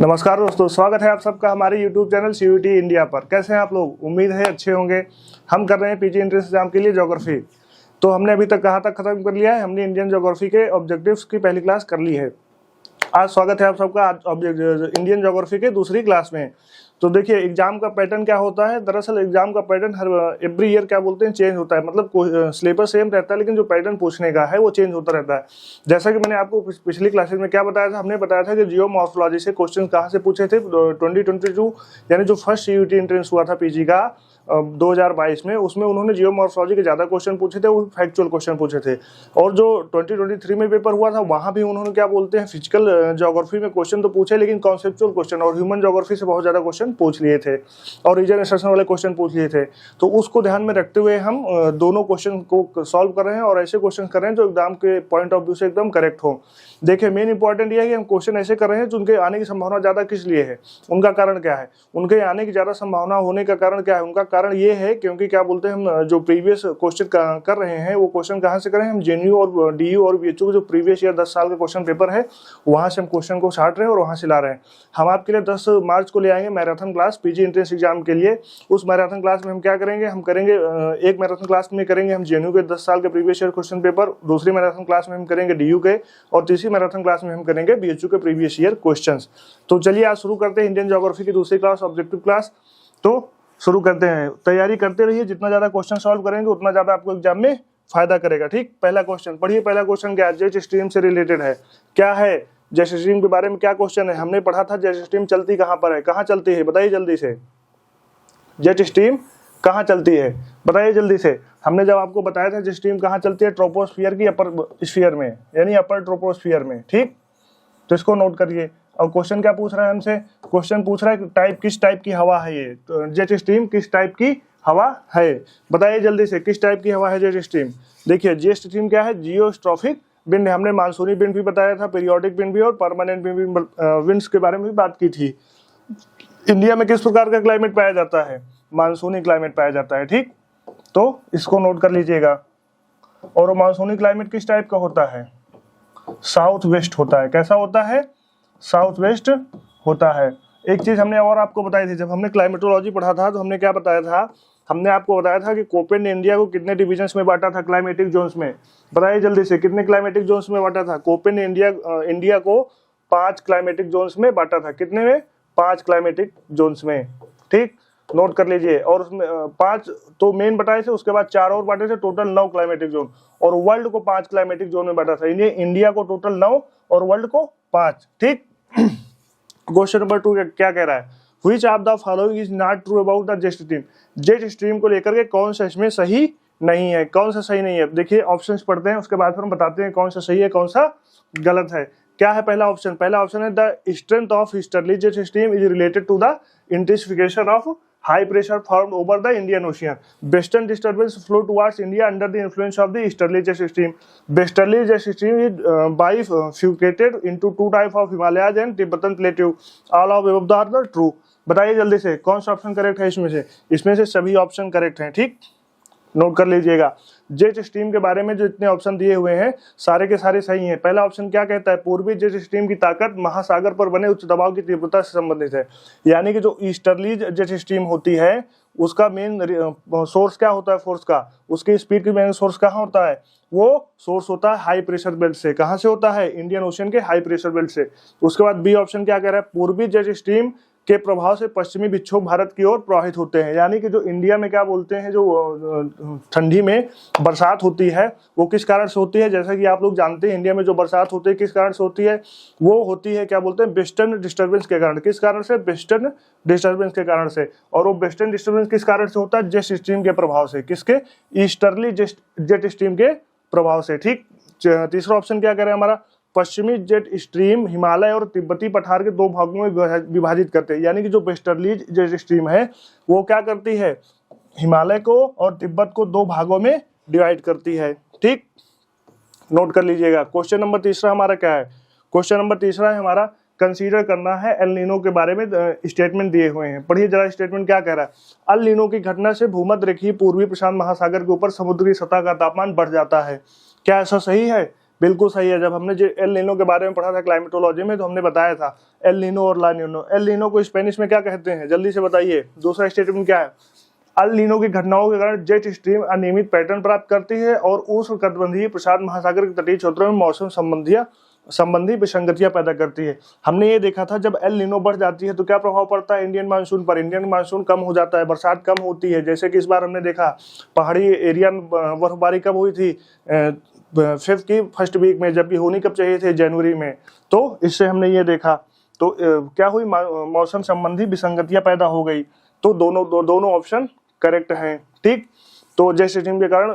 नमस्कार दोस्तों, स्वागत है आप सबका हमारे YouTube चैनल CUET इंडिया पर। कैसे हैं आप लोग? उम्मीद है अच्छे होंगे। हम कर रहे हैं पीजी एंट्रेंस एग्जाम के लिए ज्योग्राफी। तो हमने अभी तक कहाँ तक खत्म कर लिया है? हमने इंडियन ज्योग्राफी के ऑब्जेक्टिव्स की पहली क्लास कर ली है। आज स्वागत है आप सबका इंडियन ज्योग्राफी के दूसरी क्लास में। तो देखिए, एग्जाम का पैटर्न क्या होता है। दरअसल एग्जाम का पैटर्न हर एवरी ईयर क्या बोलते हैं चेंज होता है। मतलब सिलेबस सेम रहता है लेकिन जो पैटर्न पूछने का है वो चेंज होता रहता है। जैसा कि मैंने आपको पिछली क्लासेस में क्या बताया था, हमने बताया था कि जियोमॉर्फोलॉजी से क्वेश्चन कहाँ से पूछे थे 2022, यानी जो फर्स्ट CUET एंट्रेंस हुआ था पीजी का 2022 में, उसमें उन्होंने जियोमॉर्फोलॉजी के ज्यादा क्वेश्चन पूछे थे, वो फैक्चुअल क्वेश्चन पूछे थे। और जो 2023 में पेपर हुआ था वहां भी उन्होंने क्या बोलते हैं फिजिकल ज्योग्राफी में क्वेश्चन तो पूछे लेकिन कॉन्सेप्चुअल क्वेश्चन और ह्यूमन ज्योग्राफी से बहुत ज्यादा क्वेश्चन पूछ लिए थे और रीजन एक्सटेंशन वाले क्वेश्चन पूछ लिए थे। तो उसको ध्यान में रखते हुए हम दोनों क्वेश्चन को सॉल्व कर रहे हैं और ऐसे क्वेश्चन कर रहे हैं जो एग्जाम के पॉइंट ऑफ व्यू से एकदम करेक्ट हो। देखिए, मेन इंपॉर्टेंट ये है कि हम क्वेश्चन ऐसे कर रहे हैं जो उनके आने की संभावना ज्यादा किस लिए है, उनका कारण क्या है, उनके आने की ज्यादा संभावना होने का कारण क्या है। उनका कारण ये है क्योंकि क्या बोलते हैं हम जो प्रीवियस क्वेश्चन कर रहे हैं वो क्वेश्चन कहाँ से करें, हम JNU और DU और BHU जो प्रीवियस ईयर 10 साल का क्वेश्चन पेपर है वहां से हम क्वेश्चन को छाट रहे हैं और वहां से ला रहे हैं। हम आपके लिए 10 मार्च को ले आएंगे marathon class PG entrance exam के लिए। उस मैराथन क्लास में हम क्या करेंगे, हम करेंगे एक मैराथन क्लास में करेंगे हम JNU के 10 साल के प्रीवियस ईयर क्वेश्चन पेपर, दूसरी मैराथन क्लास में हम करेंगे DU के और तीसरी मैराथन क्लास में हम करेंगे BHU के प्रीवियस ईयर क्वेश्चंस। तो चलिए आज शुरू करते हैं इंडियन ज्योग्राफी की दूसरी क्लास, ऑब्जेक्टिव क्लास। तो शुरू करते हैं। तैयारी करते रहिए, जितना ज्यादा क्वेश्चन सॉल्व करेंगे उतना ज्यादा आपको एग्जाम में फायदा करेगा। ठीक, पहला क्वेश्चन पढ़िए। पहला क्वेश्चन क्या है? जेट स्ट्रीम से रिलेटेड है। क्या है जेट स्ट्रीम के बारे में? क्या क्वेश्चन है? हमने पढ़ा था जेट स्ट्रीम चलती कहाँ पर है, कहाँ चलती है, बताइए जल्दी से। जेट स्ट्रीम कहाँ चलती है, बताइए जल्दी से। हमने जब आपको बताया था जेट स्ट्रीम कहाँ चलती है, ट्रोपोस्फियर की अपर स्फीयर में, यानी अपर ट्रोपोस्फियर में। ठीक, तो इसको नोट करिए। और क्वेश्चन क्या पूछ रहा है हमसे? क्वेश्चन पूछ रहा है टाइप, किस टाइप की हवा है ये, तो जेट स्ट्रीम किस टाइप की हवा है, बताइए जल्दी से किस टाइप की हवा है जेट स्ट्रीम। देखिए, जेट स्ट्रीम क्या है? Geostrophic wind. हमने मानसूनी विंड भी बताया था, पीरियोडिक विंड भी और परमानेंट विंड्स के बारे में भी बात की थी। इंडिया में किस प्रकार का क्लाइमेट पाया जाता है? मानसूनी क्लाइमेट पाया जाता है। ठीक, तो इसको नोट कर लीजिएगा। और मानसूनी क्लाइमेट किस टाइप का होता है? साउथ वेस्ट होता है। कैसा होता है? साउथ वेस्ट होता है। एक चीज हमने और आपको बताई थी, जब हमने क्लाइमेटोलॉजी पढ़ा था तो हमने क्या बताया था, हमने आपको बताया था कि कोपेन ने इंडिया को कितने डिविजन्स में बांटा था, क्लाइमेटिक जोन्स में। बताइए जल्दी से कितने क्लाइमेटिक जोन्स में बांटा था? कोपेन ने इंडिया को 5 क्लाइमेटिक जोन्स में बांटा था। कितने में? 5 क्लाइमेटिक जोन्स में। ठीक, नोट कर लीजिए। और उसमें 5 तो मेन बताए थे, उसके बाद 4 और बांटे थे, टोटल 9 क्लाइमेटिक जोन। और वर्ल्ड को 5 क्लाइमेटिक जोन में बांटा था। इंडिया को टोटल 9 और वर्ल्ड को 5। ठीक, क्वेश्चन नंबर 2 क्या कह रहा है? Which of the following is not true about the jet stream. Jet stream को लेकर के कौन सा इसमें सही नहीं है, कौन सा सही नहीं है? देखिए, ऑप्शंस पढ़ते हैं, उसके बाद फिर हम बताते हैं कौन सा सही है कौन सा गलत है। क्या है पहला ऑप्शन? पहला ऑप्शन है the strength of easterly jet stream is related to the intensification of high pressure formed over the Indian Ocean. Western disturbance flow towards India under the influence of the easterly jet stream. Westerly jet stream is bifurcated into 2 types of Himalayas and Tibetan plateau. All of above are the true. बताइए जल्दी से कौन सा option correct है इसमें से? इसमें से सभी ऑप्शन करेक्ट हैं। ठीक, नोट कर लीजिएगा। जेट स्ट्रीम के बारे में जो इतने ऑप्शन दिए हुए हैं सारे के सारे सही हैं। पहला ऑप्शन क्या कहता है? पूर्वी जेट स्ट्रीम की ताकत महासागर पर बने उच्च दबाव की तीव्रता से संबंधित है। यानी कि जो ईस्टर्ली जेट स्ट्रीम होती है उसका मेन सोर्स क्या होता है फोर्स का, उसकी स्पीड की मेन सोर्स कहाँ होता है? वो सोर्स होता है हाई प्रेशर बेल्ट से। कहाँ से होता है? इंडियन ओशन के हाई प्रेशर बेल्ट से। उसके बाद बी ऑप्शन क्या कह रहा है? पूर्वी जेट स्ट्रीम के प्रभाव से पश्चिमी विक्षोभ भारत की ओर प्रवाहित होते हैं। यानी कि जो इंडिया में क्या बोलते हैं, जो ठंडी में बरसात होती है वो किस कारण से होती है? जैसा कि आप लोग जानते हैं, इंडिया में जो बरसात होती है किस कारण से होती है? वो होती है क्या बोलते हैं, वेस्टर्न डिस्टर्बेंस के कारण। किस कारण से? वेस्टर्न डिस्टर्बेंस के कारण से। और वो वेस्टर्न डिस्टर्बेंस किस कारण से होता है? जेट स्ट्रीम के प्रभाव से। किसके? ईस्टर्ली जेट स्ट्रीम के प्रभाव से। ठीक, तीसरा ऑप्शन क्या कह रहे हैं हमारा? पश्चिमी जेट स्ट्रीम हिमालय और तिब्बती पठार के 2 भागों में विभाजित करते हैं। यानी कि जो वेस्टर्ली जेट स्ट्रीम है वो क्या करती है? हिमालय को और तिब्बत को 2 भागों में डिवाइड करती है। ठीक, नोट कर लीजिएगा। क्वेश्चन नंबर तीसरा हमारा क्या है? क्वेश्चन नंबर तीसरा है हमारा, कंसीडर करना है एल नीनो के बारे में स्टेटमेंट दिए हुए हैं। पढ़िए जरा स्टेटमेंट क्या कह रहा है। एल नीनो की घटना से भूमध्य रेखीय पूर्वी प्रशांत महासागर के ऊपर समुद्री सतह का तापमान बढ़ जाता है। क्या ऐसा सही है? बिल्कुल सही है। जब हमने जो एल नीनो के बारे में पढ़ा था क्लाइमेटोलॉजी में, तो हमने बताया था एल नीनो और ला नीनो। एल नीनो को स्पेनिश में क्या कहते हैं, जल्दी से बताइए। दूसरा स्टेटमेंट क्या है, अल नीनो की घटनाओं के कारण जेट स्ट्रीम अनियमित पैटर्न प्राप्त करती है और उष्णकटिबंधीय प्रशांत महासागर के तटीय क्षेत्रों में मौसम संबंधी विसंगतियां पैदा करती है। हमने ये देखा था जब एल नीनो बढ़ जाती है तो क्या प्रभाव पड़ता है इंडियन मानसून पर। इंडियन मानसून कम हो जाता है, बरसात कम होती है। जैसे कि इस बार हमने देखा पहाड़ी एरिया बर्फबारी कब हुई थी, फिफ्थ की फर्स्ट वीक में, जबकि होनी कब चाहिए थे, जनवरी में। तो इससे हमने ये देखा तो क्या हुई, मौसम संबंधी विसंगतियां पैदा हो गई। तो दोनों ऑप्शन करेक्ट हैं। ठीक, तो जेट स्ट्रीम के कारण,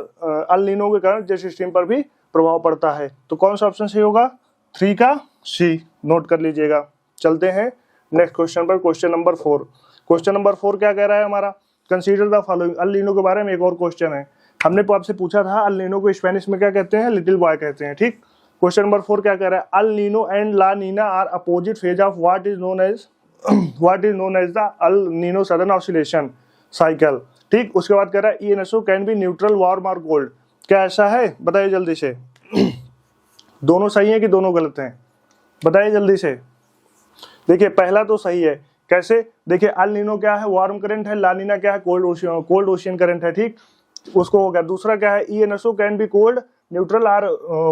अल नीनो के कारण जेट स्ट्रीम पर भी प्रभाव पड़ता है। तो कौन सा ऑप्शन सही होगा, 3 का सी, नोट कर लीजिएगा। चलते हैं नेक्स्ट क्वेश्चन पर, क्वेश्चन नंबर 4। क्वेश्चन नंबर 4 क्या कह रहा है हमारा, consider the following. El Nino के बारे में एक और क्वेश्चन है। हमने आपसे पूछा था अल नीनो को स्पेनिश में क्या कहते हैं, लिटिल बॉय कहते हैं। ठीक, क्वेश्चन नंबर 4 क्या कह रहा है, El Nino and La Nina are opposite phase of what is known as the El Nino southern oscillation cycle. ठीक, उसके बाद कह रहा है ENSO can be neutral, warm और कोल्ड। क्या ऐसा है, बताइए जल्दी से। दोनों सही है कि दोनों गलत हैं, बताइए जल्दी से। देखिए पहला तो सही है। कैसे, देखिए अल नीनो क्या है, वार्म करंट है, ला नीना क्या है, कोल्ड ओशियन करंट है। ठीक, उसको हो गया। दूसरा क्या है, ENSO can B cold, neutral और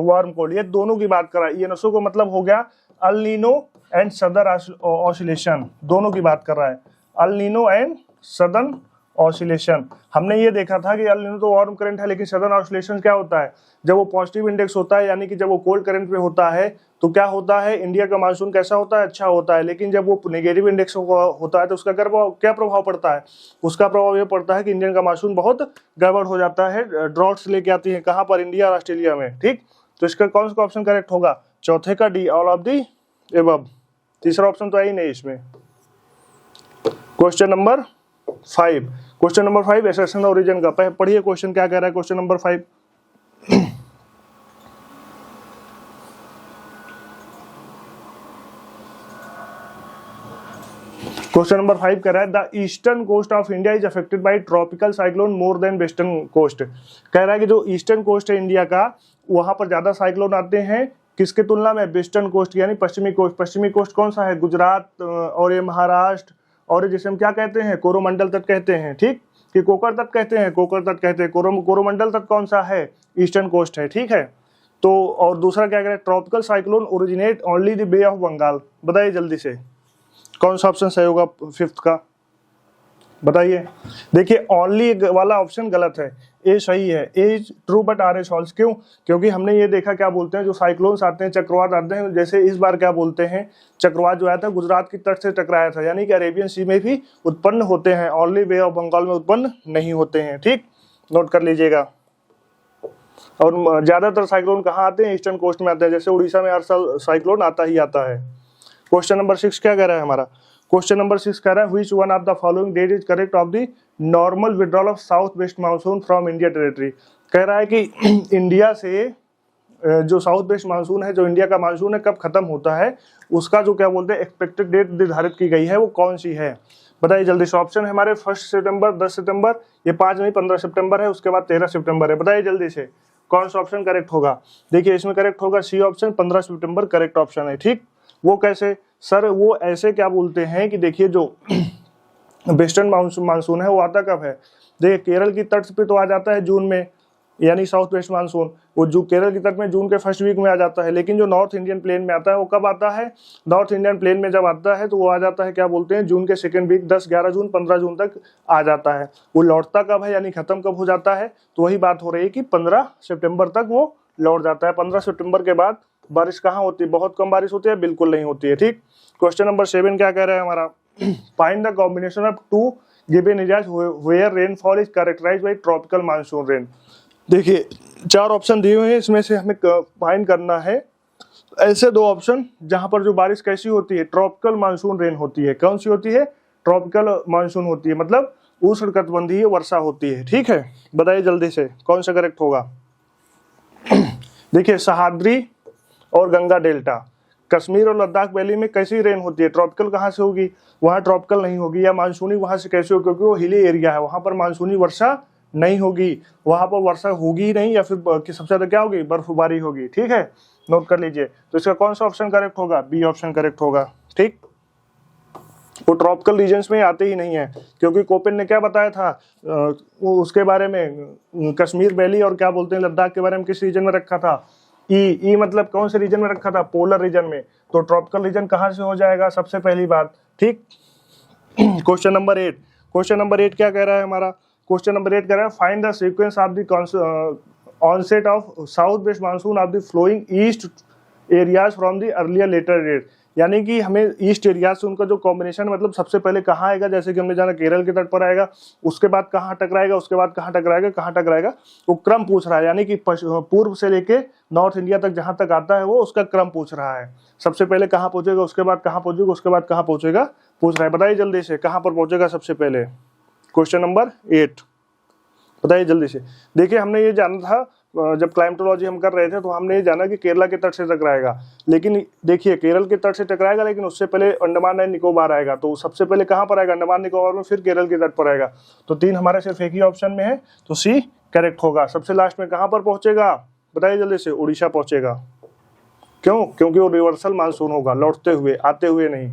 वार्म कोल्ड। ये दोनों की बात कर रहा है। ENSO को मतलब हो गया अल नीनो एंड सदर्न ऑसिलेशन, दोनों की बात कर रहा है, El Nino and southern oscillation. हमने ये देखा था कि अल नीनो तो वार्म करंट है, लेकिन सदर्न ऑसिलेशन क्या होता है, जब वो पॉजिटिव इंडेक्स होता है, यानी कि जब वो कोल्ड करंट पे होता है, तो क्या होता है, इंडिया का मानसून कैसा होता है, अच्छा होता है। लेकिन जब वो नेगेटिव इंडेक्स होता है तो उसका क्या प्रभाव पड़ता है, उसका प्रभाव ये पड़ता है कि इंडियन का मानसून बहुत गड़बड़ हो जाता है, ड्रॉट्स लेके आती है। कहाँ पर, इंडिया और ऑस्ट्रेलिया में। ठीक, तो इसका कौन सा ऑप्शन करेक्ट होगा, चौथे का D, all of the above. तीसरा ऑप्शन तो है ही नहीं इसमें। Question number 5, question number 5 assertion origin का पढ़िए। क्वेश्चन क्या कह रहा है, क्वेश्चन नंबर 5। क्वेश्चन नंबर 5 कह रहा है the eastern coast of India is affected by tropical cyclone more than western coast. कह रहा है कि जो ईस्टर्न कोस्ट है इंडिया का, वहां पर ज्यादा साइक्लोन आते हैं, किसके तुलना में, वेस्टर्न कोस्ट यानी पश्चिमी कोस्ट। पश्चिमी कोस्ट कौन सा है, गुजरात और ये महाराष्ट्र, और जिसे हम क्या कहते हैं, कोरोमंडल तट कहते हैं। ठीक, कि कोकर तट कहते हैं, कोरोमंडल तट कौन सा है, ईस्टर्न कोस्ट है। ठीक है, तो और दूसरा क्या कह रहा है, tropical cyclone originate only the bay of Bengal. बताइए जल्दी से कौन सा ऑप्शन सही होगा, 5th का, बताइए। देखिए ओनली वाला ऑप्शन गलत है, ए सही है, A is true but R is false. क्यों, क्योंकि हमने ये देखा क्या बोलते हैं, जो साइक्लोन्स आते हैं, चक्रवात आते हैं, जैसे इस बार क्या बोलते हैं, चक्रवात जो आया था गुजरात की तट से टकराया था, यानी कि अरेबियन सी में भी उत्पन्न होते हैं, ओनली बे ऑफ बंगाल में उत्पन्न नहीं होते हैं। ठीक, नोट कर लीजिएगा। और ज्यादातर साइक्लोन कहाँ आते हैं, ईस्टर्न कोस्ट में आते हैं, जैसे उड़ीसा में हर साल साइक्लोन आता ही आता है। क्वेश्चन नंबर 6 क्या कह रहा है हमारा, क्वेश्चन नंबर 6 कह रहा है which one of the following date is correct of the normal withdrawal of south west monsoon from India territory. कह रहा है कि इंडिया से जो साउथ वेस्ट मानसून है, जो इंडिया का मानसून है, कब खत्म होता है, उसका जो क्या बोलते हैं एक्सपेक्टेड डेट निर्धारित की गई है, वो कौन सी है, बताइए जल्दी से। ऑप्शन है हमारे 1 सितंबर, 10 सितंबर, ये 5 नहीं 15 सितंबर है, उसके बाद 13 सितंबर है। बताइए जल्दी से कौन सा ऑप्शन करेक्ट होगा। देखिए इसमें करेक्ट होगा सी ऑप्शन, 15 सितंबर करेक्ट ऑप्शन है। ठीक, वो कैसे सर, वो ऐसे क्या बोलते हैं कि देखिए जो वेस्टर्न मानसून है वो आता कब है, देखिए केरल की तट पे तो आ जाता है जून में, यानी साउथ वेस्ट मानसून, वो जो केरल की तट में जून के फर्स्ट वीक में आ जाता है। लेकिन जो नॉर्थ इंडियन प्लेन में आता है वो कब आता है, नॉर्थ इंडियन प्लेन में जब आता है तो वो आ जाता है क्या बोलते हैं, जून के सेकेंड वीक, 10, 11 जून, 15 जून तक आ जाता है। वो लौटता कब है, यानी खत्म कब हो जाता है, तो वही बात हो रही है कि 15 सितंबर तक वो लौट जाता है। 15 सितंबर के बाद बारिश कहाँ होती है, बहुत कम बारिश होती है, बिल्कुल नहीं होती है। ठीक, क्वेश्चन नंबर 7 क्या कह रहा है हमारा, find the combination of two given areas where rainfall is characterised by tropical monsoon rain. देखिए 4 ऑप्शन दिए हुए हैं, इसमें से हमें फाइंड करना है ऐसे 2 ऑप्शन जहां पर जो बारिश कैसी होती है, ट्रॉपिकल मानसून रेन होती है। कौन सी होती है, ट्रॉपिकल मानसून होती है, मतलब उष्णकटिबंधीय वर्षा होती है। ठीक है, बताइए जल्दी से कौन सा करेक्ट होगा। देखिए सह्याद्री और गंगा डेल्टा, कश्मीर और लद्दाख वैली में कैसी रेन होती है, ट्रॉपिकल कहाँ से होगी, वहाँ ट्रॉपिकल नहीं होगी, या मानसूनी वहाँ से कैसे होगी, क्योंकि वो हिली एरिया है, वहाँ पर मानसूनी वर्षा नहीं होगी, वहां पर वर्षा होगी ही नहीं, या फिर सबसे ज्यादा क्या होगी, बर्फबारी होगी। ठीक है, नोट कर लीजिए। तो इसका कौन सा ऑप्शन करेक्ट होगा, बी ऑप्शन करेक्ट होगा। ठीक, वो ट्रॉपिकल रीजन्स में आते ही नहीं है, क्योंकि कोपेन ने क्या बताया था वो उसके बारे में, कश्मीर वैली और क्या बोलते हैं लद्दाख के बारे में किस रीजन में रखा था, ई मतलब कौन से रीजन में रखा था, पोलर रीजन में। तो ट्रॉपिकल रीजन कहाँ से हो जाएगा, सबसे पहली बात। ठीक, क्वेश्चन नंबर 8, क्वेश्चन नंबर 8 क्या कह रहा है हमारा, क्वेश्चन नंबर 8 कह रहा है find the sequence of the onset of south west monsoon of the flowing east areas from the earlier later date. यानी कि हमें ईस्ट एरिया से उनका जो कॉम्बिनेशन, मतलब सबसे पहले कहाँ आएगा, जैसे कि हमने जाना केरल के तट पर आएगा, उसके बाद कहाँ टकराएगा, उसके बाद कहाँ टकराएगा, कहाँ टकराएगा, वो क्रम पूछ रहा है। यानी कि पूर्व से लेके नॉर्थ इंडिया तक जहाँ तक आता है वो उसका क्रम पूछ रहा है। सबसे पहले कहाँ पहुंचेगा, उसके बाद कहाँ पहुंचेगा, उसके बाद कहाँ पहुंचेगा, पूछ रहा है। बताइए जल्दी से कहाँ पर पहुंचेगा सबसे पहले, क्वेश्चन नंबर 8 बताइए जल्दी से। देखिए हमने ये जाना था जब क्लाइमेटोलॉजी हम कर रहे थे तो हमने ये जाना कि केरला के तट से टकराएगा, लेकिन देखिए केरल के तट से टकराएगा, लेकिन उससे पहले अंडमान एंड निकोबार आएगा। तो सबसे पहले कहाँ पर आएगा, अंडमान निकोबार में, फिर केरल के तट पर आएगा। तो 3 हमारे सिर्फ एक ही ऑप्शन में है, तो सी करेक्ट होगा। सबसे लास्ट में कहाँ पर पहुंचेगा, बताइए जल्दी से, उड़ीसा पहुंचेगा। क्यों, क्योंकि वो रिवर्सल मानसून होगा, लौटते हुए, आते हुए नहीं।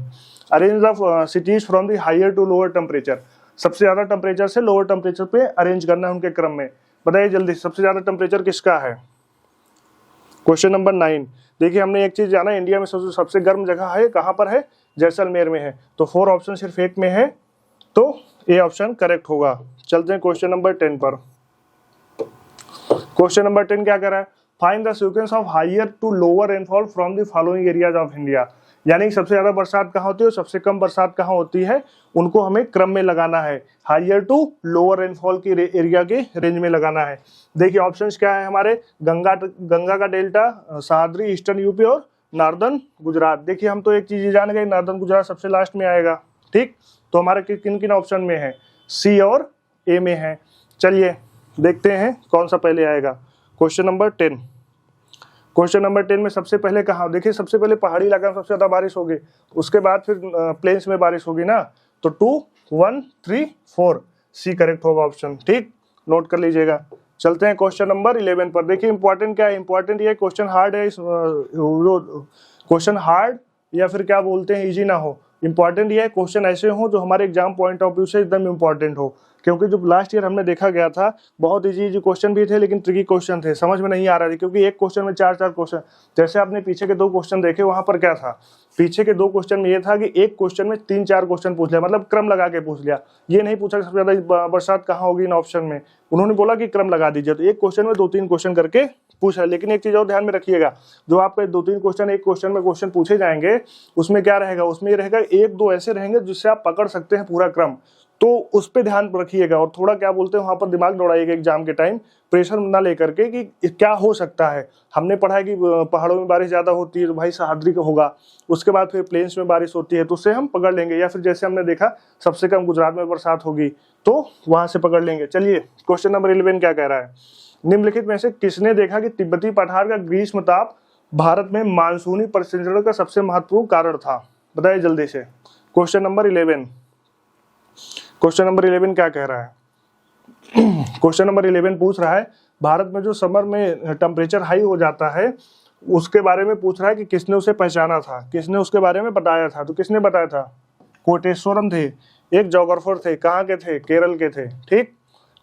Arrange the cities from the higher to lower temperature, सबसे ज्यादा टेम्परेचर से लोअर टेम्परेचर पे अरेंज करना है उनके क्रम में। बताइए जल्दी सबसे ज्यादा टेम्परेचर किसका है, क्वेश्चन नंबर 9। देखिए हमने एक चीज जाना, इंडिया में सबसे गर्म जगह है कहाँ पर है, जैसलमेर में है। तो 4 ऑप्शन सिर्फ एक में है, तो ए ऑप्शन करेक्ट होगा। चलते हैं क्वेश्चन नंबर 10 पर। क्वेश्चन नंबर 10 क्या कर रहा है, find the sequence of higher to lower rainfall from the following areas of India. यानी सबसे ज्यादा बरसात कहाँ होती है और सबसे कम बरसात कहाँ होती है, उनको हमें क्रम में लगाना है, हायर टू लोअर रेनफॉल की एरिया के रेंज में लगाना है। देखिए ऑप्शंस क्या है हमारे, गंगा का डेल्टा, सह्याद्री, ईस्टर्न यूपी और नॉर्दर्न गुजरात। देखिए हम तो एक चीज जान गए, नॉर्दर्न गुजरात सबसे लास्ट में आएगा। ठीक, तो हमारे किन किन ऑप्शन में है, सी और ए में है। चलिए देखते हैं कौन सा पहले आएगा। क्वेश्चन नंबर 10, क्वेश्चन नंबर 10 में सबसे पहले कहाँ, देखिए सबसे पहले पहाड़ी इलाका में सबसे ज्यादा बारिश होगी, उसके बाद फिर प्लेन्स में बारिश होगी ना। तो 2, 1, 3, 4 सी करेक्ट होगा ऑप्शन। ठीक, नोट कर लीजिएगा। चलते हैं क्वेश्चन नंबर 11 पर। देखिए इंपॉर्टेंट क्या है, इंपॉर्टेंट ये क्वेश्चन हार्ड है, क्वेश्चन हार्ड या फिर क्या बोलते हैं इजी ना हो, इंपॉर्टेंट ये है क्वेश्चन ऐसे हो जो हमारे एग्जाम पॉइंट ऑफ व्यू से एकदम इंपॉर्टेंट हो। क्योंकि जो लास्ट ईयर हमने देखा गया था बहुत इजी क्वेश्चन भी थे, लेकिन ट्रिकी क्वेश्चन थे, समझ में नहीं आ रहा था, क्योंकि एक क्वेश्चन में 4 क्वेश्चन। जैसे आपने पीछे के 2 क्वेश्चन देखे, वहां पर क्या था, पीछे के 2 क्वेश्चन में ये था कि एक क्वेश्चन में 3-4 क्वेश्चन पूछ लिया, मतलब क्रम लगा के पूछ लिया। ये नहीं पूछा कि सबसे ज्यादा बरसात कहाँ होगी इन ऑप्शन में, उन्होंने बोला कि क्रम लगा दीजिए। तो एक क्वेश्चन में 2-3 क्वेश्चन करके पूछा। लेकिन एक चीज और ध्यान में रखिएगा, जो आपके 2-3 क्वेश्चन एक क्वेश्चन में क्वेश्चन पूछे जाएंगे, उसमें क्या रहेगा, उसमें ये रहेगा 1-2 ऐसे रहेंगे जिससे आप पकड़ सकते हैं पूरा क्रम। तो उस पर ध्यान रखिएगा और थोड़ा क्या बोलते हैं वहां पर दिमाग दौड़ाइएगा एग्जाम के टाइम, प्रेशर ना लेकर के कि क्या हो सकता है। हमने पढ़ा है कि पहाड़ों में बारिश ज्यादा होती है तो भाई सह्याद्री का होगा, उसके बाद फिर प्लेन्स में बारिश होती है तो उससे हम पकड़ लेंगे, या फिर जैसे हमने देखा सबसे कम गुजरात में बरसात होगी तो वहां से पकड़ लेंगे। चलिए क्वेश्चन नंबर 11 क्या कह रहा है, निम्नलिखित में से किसने देखा कि तिब्बती पठार का ग्रीष्म ताप भारत में मानसूनी परिसंचरण का सबसे महत्वपूर्ण कारण था। बताइए जल्दी से। क्वेश्चन नंबर 11, क्वेश्चन नंबर 11 क्या कह रहा है, क्वेश्चन नंबर 11 पूछ रहा है भारत में जो समर में टेम्परेचर हाई हो जाता है उसके बारे में पूछ रहा है कि किसने उसे पहचाना था, किसने उसके बारे में बताया था। तो किसने बताया था, कोटेश्वरम थे, एक जोग्राफर थे, कहाँ के थे, केरल के थे। ठीक,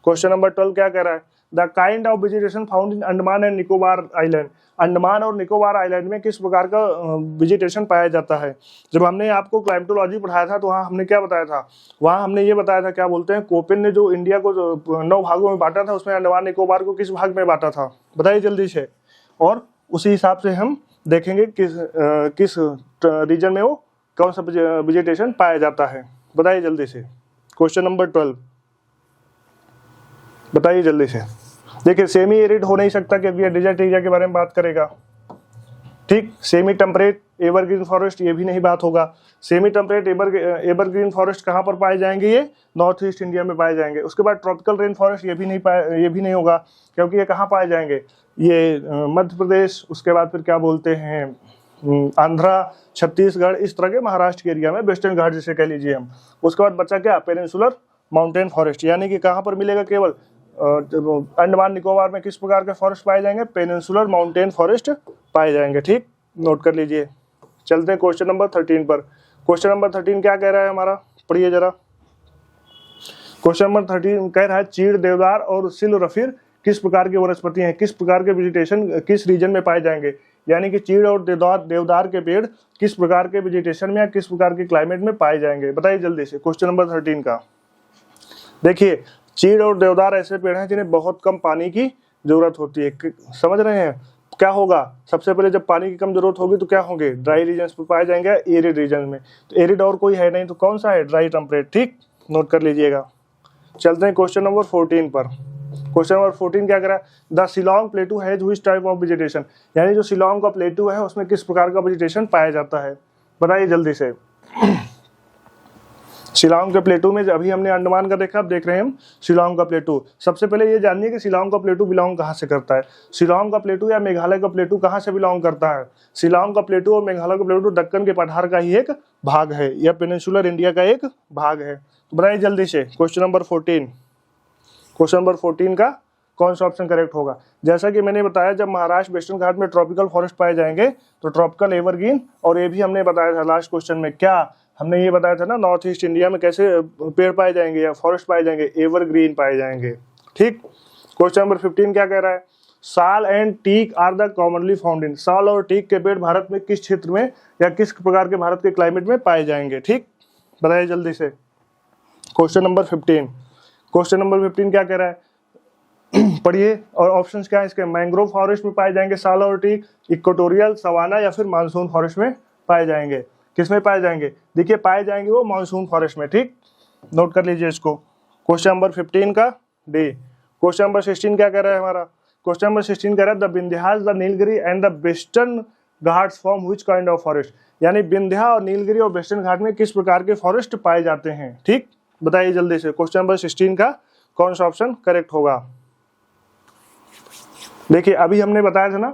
क्वेश्चन नंबर 12 क्या कह रहा है, the kind of vegetation found in Andaman and Nicobar island. Andaman और निकोबार आइलैंड में किस प्रकार का वेजिटेशन पाया जाता है। जब हमने आपको क्लाइमेटोलॉजी पढ़ाया था तो वहाँ हमने क्या बताया था, वहाँ हमने ये बताया था, क्या बोलते हैं, कोपेन ने जो इंडिया को 9 भागों में बांटा था उसमें अंडमान निकोबार को किस भाग में बांटा था, बताइए जल्दी से। और उसी हिसाब से हम देखेंगे किस रीजन में वो कौन सा वेजिटेशन पाया जाता है। बताइए जल्दी से। क्वेश्चन नंबर 12 बताइए जल्दी से। देखिए सेमी एरिड हो नहीं सकता क्योंकि ये डेजर्ट एरिया के बारे में बात करेगा। ठीक, सेमी टेम्परेट एवरग्रीन फॉरेस्ट ये भी नहीं बात होगा। सेमी टेम्परेट एवरग्रीन फॉरेस्ट कहाँ पर पाए जाएंगे, ये नॉर्थ ईस्ट इंडिया में पाए जाएंगे। उसके बाद ट्रॉपिकल रेन फॉरेस्ट ये भी नहीं होगा, क्योंकि ये कहाँ पाए जाएंगे, ये मध्य प्रदेश, उसके बाद फिर क्या बोलते हैं आंध्रा, छत्तीसगढ़, इस तरह के महाराष्ट्र के एरिया में, वेस्टर्न घाट जिसे कह लीजिए हम। उसके बाद बचा क्या, पेनिनसुलर माउंटेन फॉरेस्ट, यानी कि कहाँ पर मिलेगा, केवल अंडमान निकोबार में किस प्रकार के फॉरेस्ट पाए जाएंगे? पेनिनसुलर माउंटेन फॉरेस्ट पाए जाएंगे। ठीक, नोट कर लीजिए। चलते हैं क्वेश्चन नंबर 13 पर। क्वेश्चन नंबर 13 क्या कह रहा है हमारा, पढ़िए जरा। क्वेश्चन नंबर 13 कह रहा है चीड़, देवदार और सिलरफिर किस प्रकार की वनस्पति हैं, किस प्रकार के वेजिटेशन किस रीजन में पाए जाएंगे। यानी कि चीड़ और देवदार के पेड़ किस प्रकार के वेजिटेशन में या किस प्रकार के क्लाइमेट में पाए जाएंगे, बताइए जल्दी से। क्वेश्चन नंबर 13 का देखिए, चीड़ और देवदार ऐसे पेड़ हैं जिन्हें बहुत कम पानी की जरूरत होती है। समझ रहे हैं क्या होगा? सबसे पहले जब पानी की कम जरूरत होगी तो क्या होंगे? ड्राई रीजन में पाए जाएंगे, एरिड रीजन में। तो एरिड और कोई है नहीं, तो कौन सा है? Dry temperate. ठीक, नोट कर लीजिएगा। चलते हैं क्वेश्चन नंबर 14 पर। क्वेश्चन नंबर 14 क्या कह रहा है? The Shillong प्लेटू has which type of vegetation, यानी जो शिलोंग का प्लेटू है उसमें किस प्रकार का वेजिटेशन पाया जाता है, बताइए जल्दी से। शिलोंग के प्लेटू में अभी हमने अंडमान का देखा, अब देख रहे हैं हम शिलोंग का प्लेटू। सबसे पहले ये जानिए कि शिलोंग का प्लेटू बिलोंग कहाँ से करता है। शिलोंग का प्लेटू या मेघालय का प्लेटू कहाँ से बिलोंग करता है? शिलोंग का प्लेटू और मेघालय का प्लेटू दक्कन के पठार का ही एक भाग है, या पेनिनसुलर इंडिया का एक भाग है। बताइए जल्दी से क्वेश्चन नंबर 14। क्वेश्चन नंबर 14 का कौन सा ऑप्शन करेक्ट होगा? जैसा कि मैंने बताया, जब महाराष्ट्र वेस्टर्न घाट में ट्रॉपिकल फॉरेस्ट पाए जाएंगे तो ट्रॉपिकल एवरग्रीन, और ये भी हमने बताया था लास्ट क्वेश्चन में, क्या हमने ये बताया था ना, नॉर्थ ईस्ट इंडिया में कैसे पेड़ पाए जाएंगे या फॉरेस्ट पाए जाएंगे? एवरग्रीन पाए जाएंगे। ठीक, क्वेश्चन नंबर 15 क्या कह रहा है? Sal and teak are the commonly found in, साल और टीक के पेड़ भारत में किस क्षेत्र में या किस प्रकार के भारत के क्लाइमेट में पाए जाएंगे? ठीक, बताइए जल्दी से। Question number 15। क्वेश्चन नंबर 15 क्या कह रहा है? पढ़िए, और ऑप्शंस क्या है इसके? मैंग्रोव फॉरेस्ट में पाए जाएंगे साल और टीक, इक्वेटोरियल, सवाना या फिर मानसून फॉरेस्ट में पाए जाएंगे। किस में पाए जाएंगे? देखिए, पाए जाएंगे वो मानसून फॉरेस्ट में। ठीक, नोट कर लीजिए इसको। क्वेश्चन नंबर 15 का डी। क्वेश्चन नंबर 16 क्या कह रहा है हमारा? क्वेश्चन नंबर 16 कह रहा है the Vindhyas, the Nilgiri and the western Ghats form which kind of forest, यानी विंध्या और नीलगिरी और वेस्टर्न घाट में किस प्रकार के फॉरेस्ट पाए जाते हैं। ठीक, बताइए जल्दी से। क्वेश्चन नंबर 16 का कौन सा ऑप्शन करेक्ट होगा? देखिए, अभी हमने बताया था ना,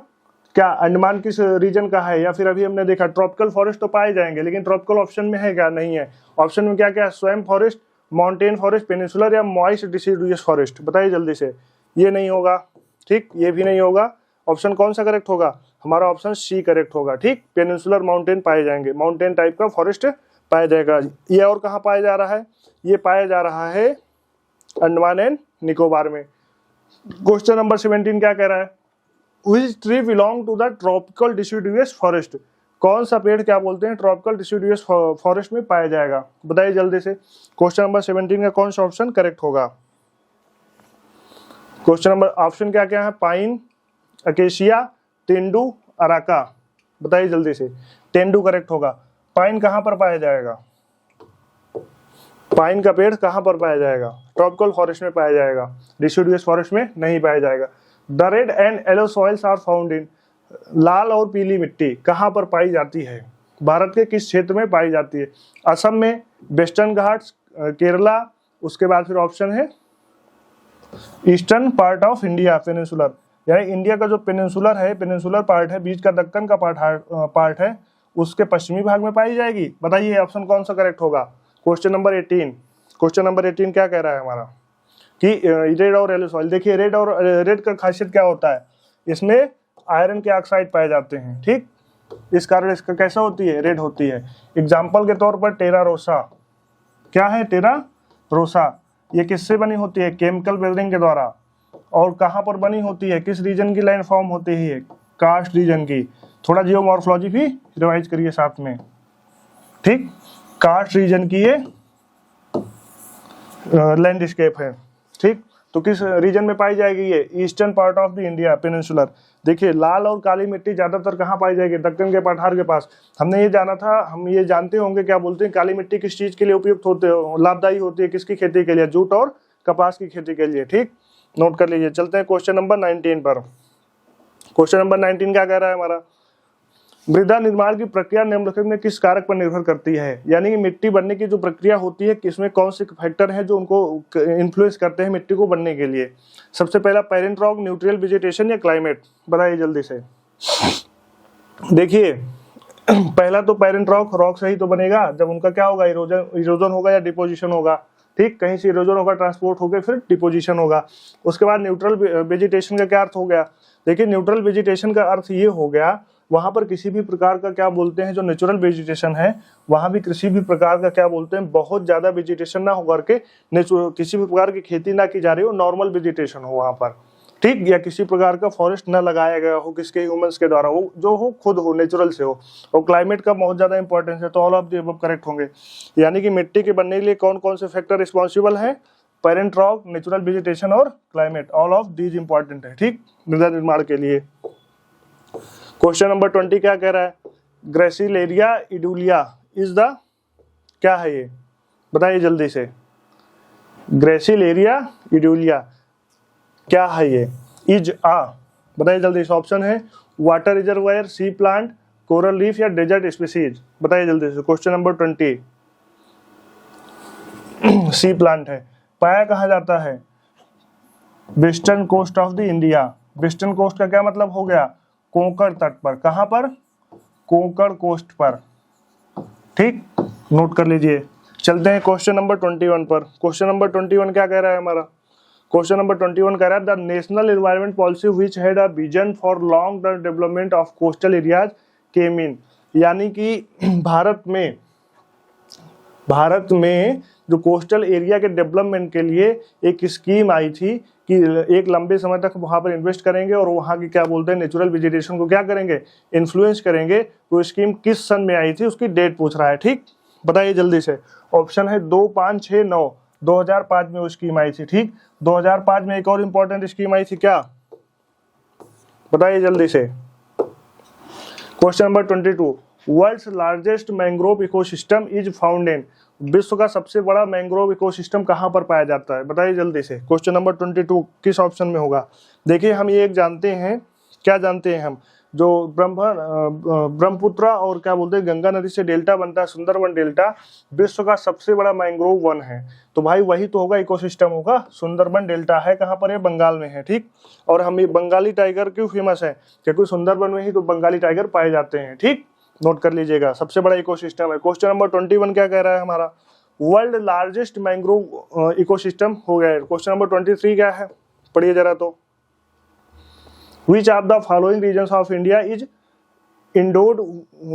क्या अंडमान किस रीजन का है, या फिर अभी हमने देखा ट्रॉपिकल फॉरेस्ट तो पाए जाएंगे, लेकिन ट्रॉपिकल ऑप्शन में है क्या? नहीं है। ऑप्शन में क्या क्या है? स्वयं फॉरेस्ट, माउंटेन फॉरेस्ट, पेनिनसुलर या मॉइस्ट डिसिडुअस फॉरेस्ट, बताइए जल्दी से। ये नहीं होगा। ठीक, ये भी नहीं होगा। ऑप्शन कौन सा करेक्ट होगा? हमारा ऑप्शन सी करेक्ट होगा। ठीक, पेनिनसुलर माउंटेन पाए जाएंगे, माउंटेन टाइप का फॉरेस्ट पाया जाएगा। ये और कहाँ पाया जा रहा है? ये पाया जा रहा है अंडमान एंड निकोबार में। क्वेश्चन नंबर 17 क्या कह रहा है? Which tree belong to the tropical deciduous forest, कौन सा पेड़ क्या बोलते हैं ट्रॉपिकल डिसिडुअस फॉरेस्ट में पाया जाएगा, बताइए जल्दी से। क्वेश्चन नंबर 17 का कौन सा ऑप्शन करेक्ट होगा? क्वेश्चन नंबर ऑप्शन क्या क्या है? पाइन, अकेशिया, तेंदू, अराका, बताइए जल्दी से। तेंदू करेक्ट होगा। पाइन कहाँ पर पाया जाएगा? पाइन का पेड़ कहाँ पर पाया जाएगा? ट्रॉपिकल फॉरेस्ट में पाया जाएगा, डिसिडुअस फॉरेस्ट में नहीं पाया जाएगा। The red and yellow soils are found in, लाल और पीली मिट्टी कहाँ पर पाई जाती है? भारत के किस क्षेत्र में पाई जाती है? असम में, वेस्टर्न घाट्स, केरला, उसके बाद फिर ऑप्शन है eastern part of India, peninsular, यानी इंडिया का जो पेनिनसुलर है, पेनिनसुलर पार्ट है, बीच का दक्कन का पार्ट है, उसके पश्चिमी भाग में पाई जाएगी। बताइए ऑप्शन कौन सा करेक्ट होगा? Question number 18। क्वेश्चन नंबर 18 क्या कह रहा है हमारा कि रेड और येलो सॉइल। देखिए, रेड का खासियत क्या होता है? इसमें आयरन के ऑक्साइड पाए जाते हैं। ठीक, इस कारण इसका कैसा होती है? रेड होती है। एग्जाम्पल के तौर पर टेरा रोसा, क्या है टेरा रोसा? ये किससे बनी होती है? केमिकल वेदरिंग के द्वारा। और कहाँ पर बनी होती है? किस रीजन की लाइन फॉर्म होती है? कास्ट रीजन की। थोड़ा जियोमॉर्फोलॉजी भी रिवाइज करिए साथ में। ठीक, कास्ट रीजन की ये लैंडस्केप है। ठीक, तो किस रीजन में पाई जाएगी ये? Eastern part of the India, peninsular. देखिए, लाल और काली मिट्टी ज्यादातर कहाँ पाई जाएगी? दक्कन के पठार के पास। हमने ये जाना था, हम ये जानते होंगे, क्या बोलते हैं, काली मिट्टी किस चीज के लिए उपयुक्त होते हैं, लाभदायी होती है? किसकी खेती के लिए? जूट और कपास की खेती के लिए। ठीक, नोट कर लीजिए। चलते हैं क्वेश्चन नंबर 19 पर। क्वेश्चन नंबर 19 क्या कह रहा है हमारा? मृदा निर्माण की प्रक्रिया निम्नलिखित में किस कारक पर निर्भर करती है? यानी कि मिट्टी बनने की जो प्रक्रिया होती है, किसमें कौन से फैक्टर हैं जो उनको इन्फ्लुएंस करते हैं मिट्टी को बनने के लिए? सबसे पहला पेरेंट रॉक, न्यूट्रियल वेजिटेशन या क्लाइमेट, बताइए जल्दी से। देखिए, पहला तो पेरेंट रॉक से ही तो बनेगा, जब उनका क्या होगा? इरोजन होगा या डिपोजिशन होगा। ठीक, कहीं से इरोजन होगा, ट्रांसपोर्ट होकर फिर डिपोजिशन होगा। उसके बाद न्यूट्रल वेजिटेशन का क्या अर्थ हो गया? देखिए न्यूट्रल वेजिटेशन का अर्थ ये हो गया, वहां पर किसी भी प्रकार का क्या बोलते हैं, जो नेचुरल वेजिटेशन है वहां भी किसी भी प्रकार का क्या बोलते हैं, बहुत ज्यादा वेजिटेशन ना हो करके किसी भी प्रकार की खेती ना की जा रही हो, नॉर्मल वेजिटेशन हो वहां पर, ठीक, या किसी प्रकार का फॉरेस्ट न लगाया गया हो किसके, ह्यूमंस के द्वारा, वो जो हो खुद हो, नेचुरल से हो। और क्लाइमेट का बहुत ज्यादा इंपॉर्टेंस है, तो all of the above correct होंगे। यानी कि मिट्टी के बनने के लिए कौन कौन से फैक्टर रिस्पॉन्सिबल है? पेरेंट रॉक, नेचुरल वेजिटेशन और climate, all of these important है, ठीक, मृदा निर्माण के लिए। क्वेश्चन नंबर 20 क्या कह रहा है? ग्रेसिलेरिया इडुलिया इज द, क्या है ये, बताइए जल्दी से। ग्रेसिलेरिया इडुलिया क्या है ये? इज आ, बताइए जल्दी से। ऑप्शन है वाटर रिजर्वायर, सी प्लांट, कोरल रीफ या डेजर्ट स्पीसीज, बताइए जल्दी से। क्वेश्चन नंबर 20 सी प्लांट है। पाया कहाँ जाता है? Western coast of the India. Western coast का क्या मतलब हो गया? कोंकण तट पर। कहां पर? कोंकण कोस्ट पर, ठीक, नोट कर लीजिए। चलते हैं क्वेश्चन नंबर 21 पर। क्वेश्चन नंबर 21 क्या कह रहा है हमारा? क्वेश्चन नंबर 21 कह रहा है the national environment policy which had a vision for long term development of coastal areas came in. यानी कि भारत में जो कोस्टल एरिया के डेवलपमेंट के लिए एक स्कीम आई थी कि एक लंबे समय तक वहां पर इन्वेस्ट करेंगे और वहां की क्या बोलते हैं, नेचुरल वेजिटेशन को क्या करेंगे, इन्फ्लुएंस करेंगे। वो स्कीम किस सन में आई थी, उसकी डेट पूछ रहा है, ठीक, बताइए जल्दी से। ऑप्शन है 2, 5, 6, 9। 2005 में वो स्कीम आई थी, ठीक। 2005 में एक और इंपॉर्टेंट स्कीम आई थी, क्या, बताइए जल्दी से। Question number 22 world's largest mangrove ecosystem is found in. विश्व का सबसे बड़ा मैंग्रोव इकोसिस्टम कहां पर पाया जाता है, बताइए जल्दी से। क्वेश्चन नंबर 22 किस ऑप्शन में होगा? देखिए हम ये एक जानते हैं, क्या जानते हैं हम, जो ब्रह्मपुत्र और क्या बोलते हैं गंगा नदी से डेल्टा बनता है, सुंदरबन डेल्टा, विश्व का सबसे बड़ा मैंग्रोव वन है। तो भाई वही तो होगा, इकोसिस्टम होगा, सुंदरबन डेल्टा है। कहाँ पर है? बंगाल में है, ठीक। और हम ये बंगाली टाइगर क्यों फेमस है? क्योंकि सुंदरबन में ही तो बंगाली टाइगर पाए जाते हैं, ठीक, नोट कर लीजिएगा, सबसे बड़ा इकोसिस्टम है। क्वेश्चन नंबर 21 क्या कह रहा है हमारा? वर्ल्ड लार्जेस्ट मैंग्रोव इकोसिस्टम हो गया है। क्वेश्चन नंबर 23 क्या है, पढ़िए जरा तो। Which of the following regions of India is endowed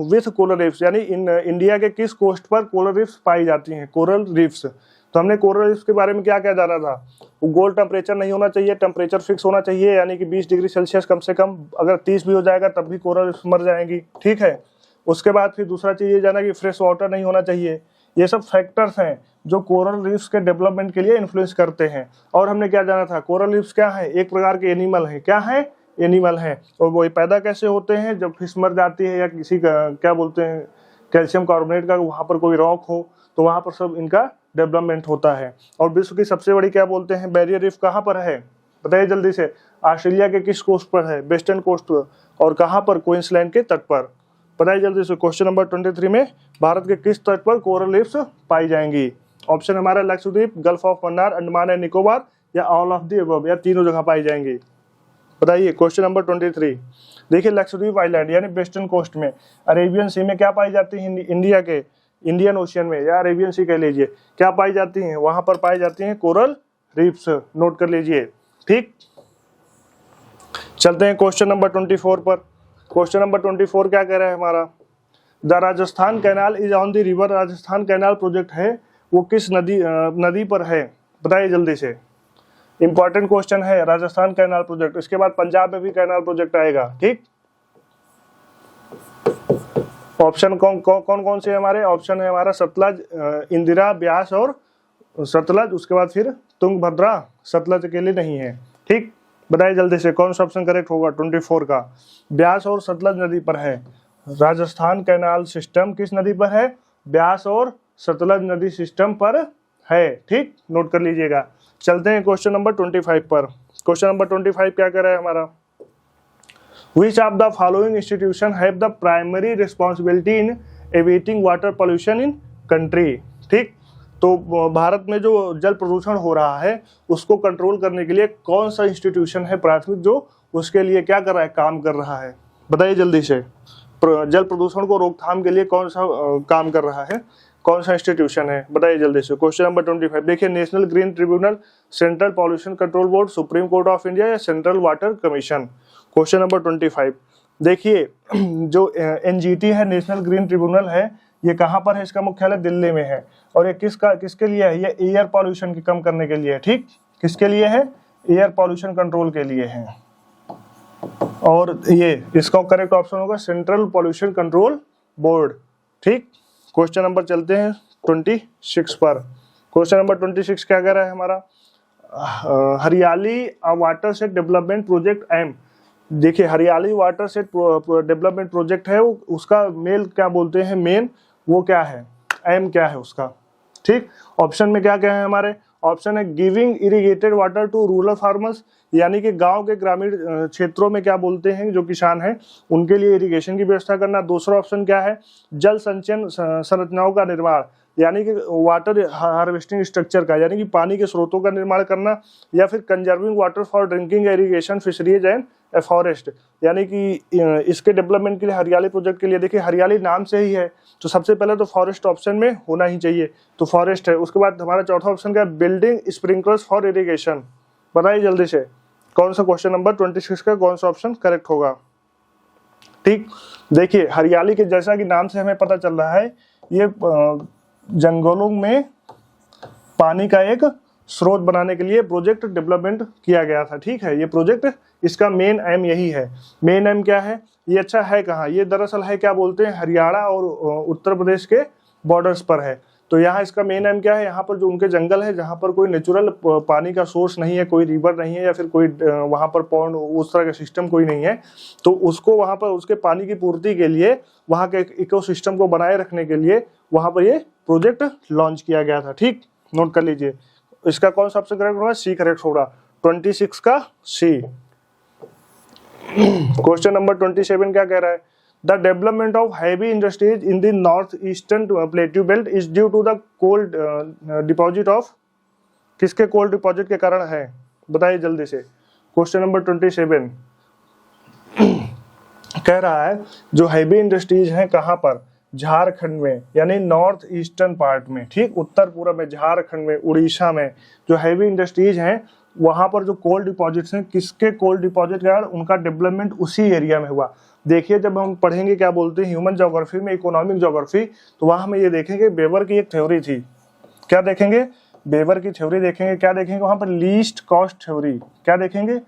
with coral reefs? यानी इंडिया के किस कोस्ट पर कोरल रिफ्स पाई जाती हैं? कोरल रिफ्स, तो हमने कोरल रिफ्स के बारे में क्या क्या जाना था? गोल्ड टेम्परेचर नहीं होना चाहिए, टेम्परेचर फिक्स होना चाहिए, यानी कि 20 डिग्री सेल्सियस कम से कम, अगर 30 भी हो जाएगा तब भी कोरल रिफ्स मर जाएंगी, ठीक है। उसके बाद फिर दूसरा चीज ये जाना कि फ्रेश वाटर नहीं होना चाहिए। ये सब फैक्टर्स हैं जो कोरल रीफ्स के डेवलपमेंट के लिए इन्फ्लुएंस करते हैं। और हमने क्या जाना था? कोरल रीफ्स क्या है? एक प्रकार के एनिमल है। क्या है? एनिमल है। और वो पैदा कैसे होते हैं? जब फिश मर जाती है या किसी का क्या बोलते हैं कैल्शियम कार्बोनेट का वहां पर कोई रॉक हो, तो वहां पर सब इनका डेवलपमेंट होता है। और विश्व की सबसे बड़ी क्या बोलते हैं बैरियर रीफ कहाँ पर है? बताइए जल्दी से। ऑस्ट्रेलिया के किस कोस्ट पर है? वेस्टर्न कोस्ट पर। और कहाँ पर? क्वींसलैंड के तट पर। बताइए जल्दी से। क्वेश्चन नंबर 23 में भारत के किस तट पर कोरल रीफ्स पाई जाएंगी? ऑप्शन हमारा Lakshadweep, gulf of Mannar, Andaman and Nicobar या ऑल ऑफ द अबव, या तीनों जगह पाई जाएंगी, बताइए। क्वेश्चन नंबर 23 देखिए, लक्षद्वीप आइलैंड यानी वेस्टर्न कोस्ट में, अरेबियन सी में क्या पाई जाती है? इंडिया के इंडियन ओशियन में, या अरेबियन सी कह लीजिए, क्या पाई जाती हैं? वहां पर पाई जाती हैं कोरल रीफ्स, नोट कर लीजिए, ठीक। चलते हैं क्वेश्चन नंबर 24 पर। क्वेश्चन नंबर 24 क्या कह रहा है हमारा? The Rajasthan canal is on the river. Rajasthan canal project है, वो किस नदी पर है? बताइए जल्दी से। इंपॉर्टेंट क्वेश्चन है राजस्थान कैनाल प्रोजेक्ट। इसके बाद पंजाब में भी कैनाल प्रोजेक्ट आएगा, ठीक। ऑप्शन कौन से हमारे? ऑप्शन है हमारा सतलज, इंदिरा, ब्यास और सतलज। उसके बाद फिर तुंगभद्रा, सतलज अकेले नहीं है, ठीक। बताइए जल्दी से कौन सा ऑप्शन करेक्ट होगा 24 का? ब्यास और सतलज नदी पर है। राजस्थान कैनाल सिस्टम किस नदी पर है? ब्यास और सतलज नदी सिस्टम पर है, ठीक, नोट कर लीजिएगा। चलते हैं क्वेश्चन नंबर 25 पर। क्वेश्चन नंबर 25 क्या कह रहा है हमारा? Which of the following institution have the primary responsibility in abating water pollution in country? ठीक, तो भारत में जो जल प्रदूषण हो रहा है उसको कंट्रोल करने के लिए कौन सा इंस्टीट्यूशन है प्राथमिक जो उसके लिए क्या कर रहा है, काम कर रहा है? बताइए जल्दी से। जल प्रदूषण को रोकथाम के लिए कौन सा काम कर रहा है? कौन सा इंस्टीट्यूशन है, बताइए जल्दी से। क्वेश्चन नंबर 25 देखिए, National Green Tribunal, Central Pollution Control Board, Supreme Court of India या Central Water Commission. Question number 25 देखिए, जो एनजीटी है, नेशनल ग्रीन ट्रिब्यूनल है, ये कहाँ पर है, इसका मुख्यालय दिल्ली में है। और ये किसके लिए है, ये एयर पॉल्यूशन की कम करने के लिए है। ठीक, किसके लिए है, एयर पॉल्यूशन कंट्रोल के लिए है। और ये इसका करेक्ट ऑप्शन होगा सेंट्रल पॉल्यूशन कंट्रोल बोर्ड। ठीक, क्वेश्चन नंबर चलते हैं 26 पर। क्वेश्चन नंबर 26 क्या कह रहा है हमारा, Hariyali water set development project aim. देखिए, Hariyali water set development project है, उसका मेल क्या बोलते हैं, मेन वो क्या है, एम क्या है उसका। ठीक, ऑप्शन में क्या क्या है हमारे, ऑप्शन है giving irrigated water to rural farmers, यानी कि गांव के ग्रामीण क्षेत्रों में क्या बोलते हैं, जो किसान हैं उनके लिए इरिगेशन की व्यवस्था करना। दूसरा ऑप्शन क्या है, जल संचयन संरचनाओं का निर्माण, यानी कि वाटर हार्वेस्टिंग स्ट्रक्चर का, यानी कि पानी के स्रोतों का निर्माण करना। या फिर conserving water for drinking, irrigation, fisheries and forest, यानी कि इसके डेवलपमेंट के लिए, हरियाली प्रोजेक्ट के लिए। देखिए, हरियाली नाम से ही है, तो सबसे पहले तो फॉरेस्ट ऑप्शन में होना ही चाहिए, तो फॉरेस्ट है। उसके बाद हमारा चौथा ऑप्शन क्या है, बिल्डिंग स्प्रिंकलर्स फॉर इरिगेशन। बताइए जल्दी से कौन सा क्वेश्चन नंबर 26 का कौन सा ऑप्शन करेक्ट होगा। ठीक, देखिए, हरियाली के जैसा कि नाम से हमें पता चल रहा है, ये जंगलों में पानी का एक स्रोत बनाने के लिए प्रोजेक्ट डेवलपमेंट किया गया था। ठीक है, ये प्रोजेक्ट, इसका मेन एम यही है। मेन एम क्या है, ये अच्छा है कहाँ, ये दरअसल है क्या बोलते हैं, हरियाणा और उत्तर प्रदेश के बॉर्डर्स पर है। तो यहाँ इसका मेन एम क्या है, यहाँ पर जो उनके जंगल है, जहाँ पर कोई नेचुरल पानी का सोर्स नहीं है, कोई रिवर नहीं है, या फिर कोई वहाँ पर पॉन्ड उस तरह का सिस्टम कोई नहीं है, तो उसको वहाँ पर उसके पानी की पूर्ति के लिए, वहाँ के इकोसिस्टम को बनाए रखने के लिए वहाँ पर ये प्रोजेक्ट लॉन्च किया गया था। ठीक, नोट कर लीजिए। इसका कौन सा ऑप्शन करेक्ट होगा, सी करेक्ट होगा, 26 का सी। क्वेश्चन नंबर 27 क्या कह रहा है, the development of heavy industries in the north eastern plateau belt is due to the cold deposit of, किसके कोल्ड डिपॉजिट के कारण है, बताइए जल्दी से। क्वेश्चन नंबर 27 कह रहा है, जो हैवी इंडस्ट्रीज हैं कहाँ पर, झारखंड में, यानी नॉर्थ ईस्टर्न पार्ट में। ठीक, उत्तर पूर्व में, झारखंड में, उड़ीसा में जो हैवी इंडस्ट्रीज हैं, वहां पर जो कोल डिपॉजिट्स हैं, किसके कोल डिपॉजिट के कारण उनका डेवलपमेंट उसी एरिया में हुआ। देखिए, जब हम पढ़ेंगे क्या बोलते हैं ह्यूमन ज्योग्राफी में, इकोनॉमिक ज्योग्राफी, तो वहां हमें ये देखेंगे बेवर की एक थ्योरी थी। क्या देखेंगे, बेवर की थ्योरी देखेंगे। क्या देखेंगे वहां पर, लीस्ट कॉस्ट थ्योरी। क्या देखेंगे,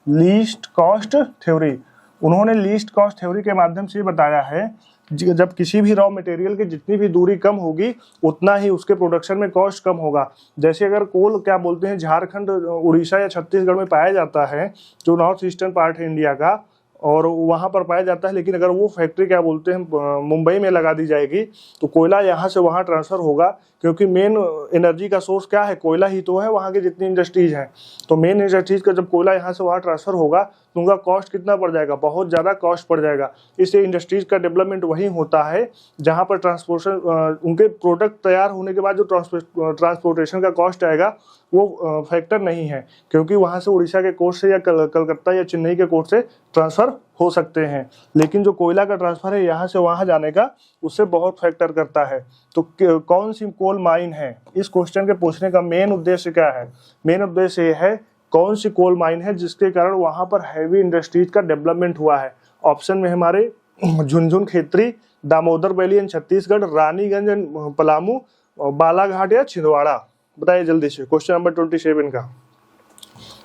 लीस्ट कॉस्ट थ्योरी। उन्होंने लीस्ट कॉस्ट थ्योरी के माध्यम से बताया है, जब किसी भी रॉ मटेरियल की जितनी भी दूरी कम होगी, उतना ही उसके प्रोडक्शन में कॉस्ट कम होगा। जैसे अगर कोल क्या बोलते हैं, झारखंड, उड़ीसा या छत्तीसगढ़ में पाया जाता है, जो नॉर्थ ईस्टर्न पार्ट है इंडिया का, और वहाँ पर पाया जाता है, लेकिन अगर वो फैक्ट्री क्या बोलते हैं मुंबई में लगा दी जाएगी, तो कोयला यहाँ से वहाँ ट्रांसफर होगा, क्योंकि मेन एनर्जी का सोर्स क्या है, कोयला ही तो है वहाँ की जितनी इंडस्ट्रीज हैं। तो मेन इंडस्ट्रीज का जब कोयला यहाँ से वहाँ ट्रांसफर होगा, तो उनका कॉस्ट कितना पड़ जाएगा, बहुत ज़्यादा कॉस्ट पड़ जाएगा। इससे इंडस्ट्रीज का डेवलपमेंट वहीं होता है जहाँ पर ट्रांसपोर्टेशन, उनके प्रोडक्ट तैयार होने के बाद जो ट्रांसपोर्टेशन का कॉस्ट आएगा वो फैक्टर नहीं है, क्योंकि वहाँ से उड़ीसा के कोर्ट से या कलकत्ता या चेन्नई के कोर्ट से ट्रांसफ़र हो सकते हैं। लेकिन जो कोयला का ट्रांसफ़र है यहाँ से वहाँ जाने का, उससे बहुत फैक्टर करता है। तो कौन सी कोल माइन है, इस क्वेश्चन के पूछने का मेन उद्देश्य क्या है, मेन उद्देश्य ये है कौन सी कोल माइन है जिसके कारण वहाँ पर हैवी इंडस्ट्रीज का डेवलपमेंट हुआ है। ऑप्शन में हमारे Jhunjhun Khetri, Damodar valley and Chhattisgarh, Raniganj and Palamu, Balaghat या छिंदवाड़ा। बताइए जल्दी से क्वेश्चन नंबर 27 का।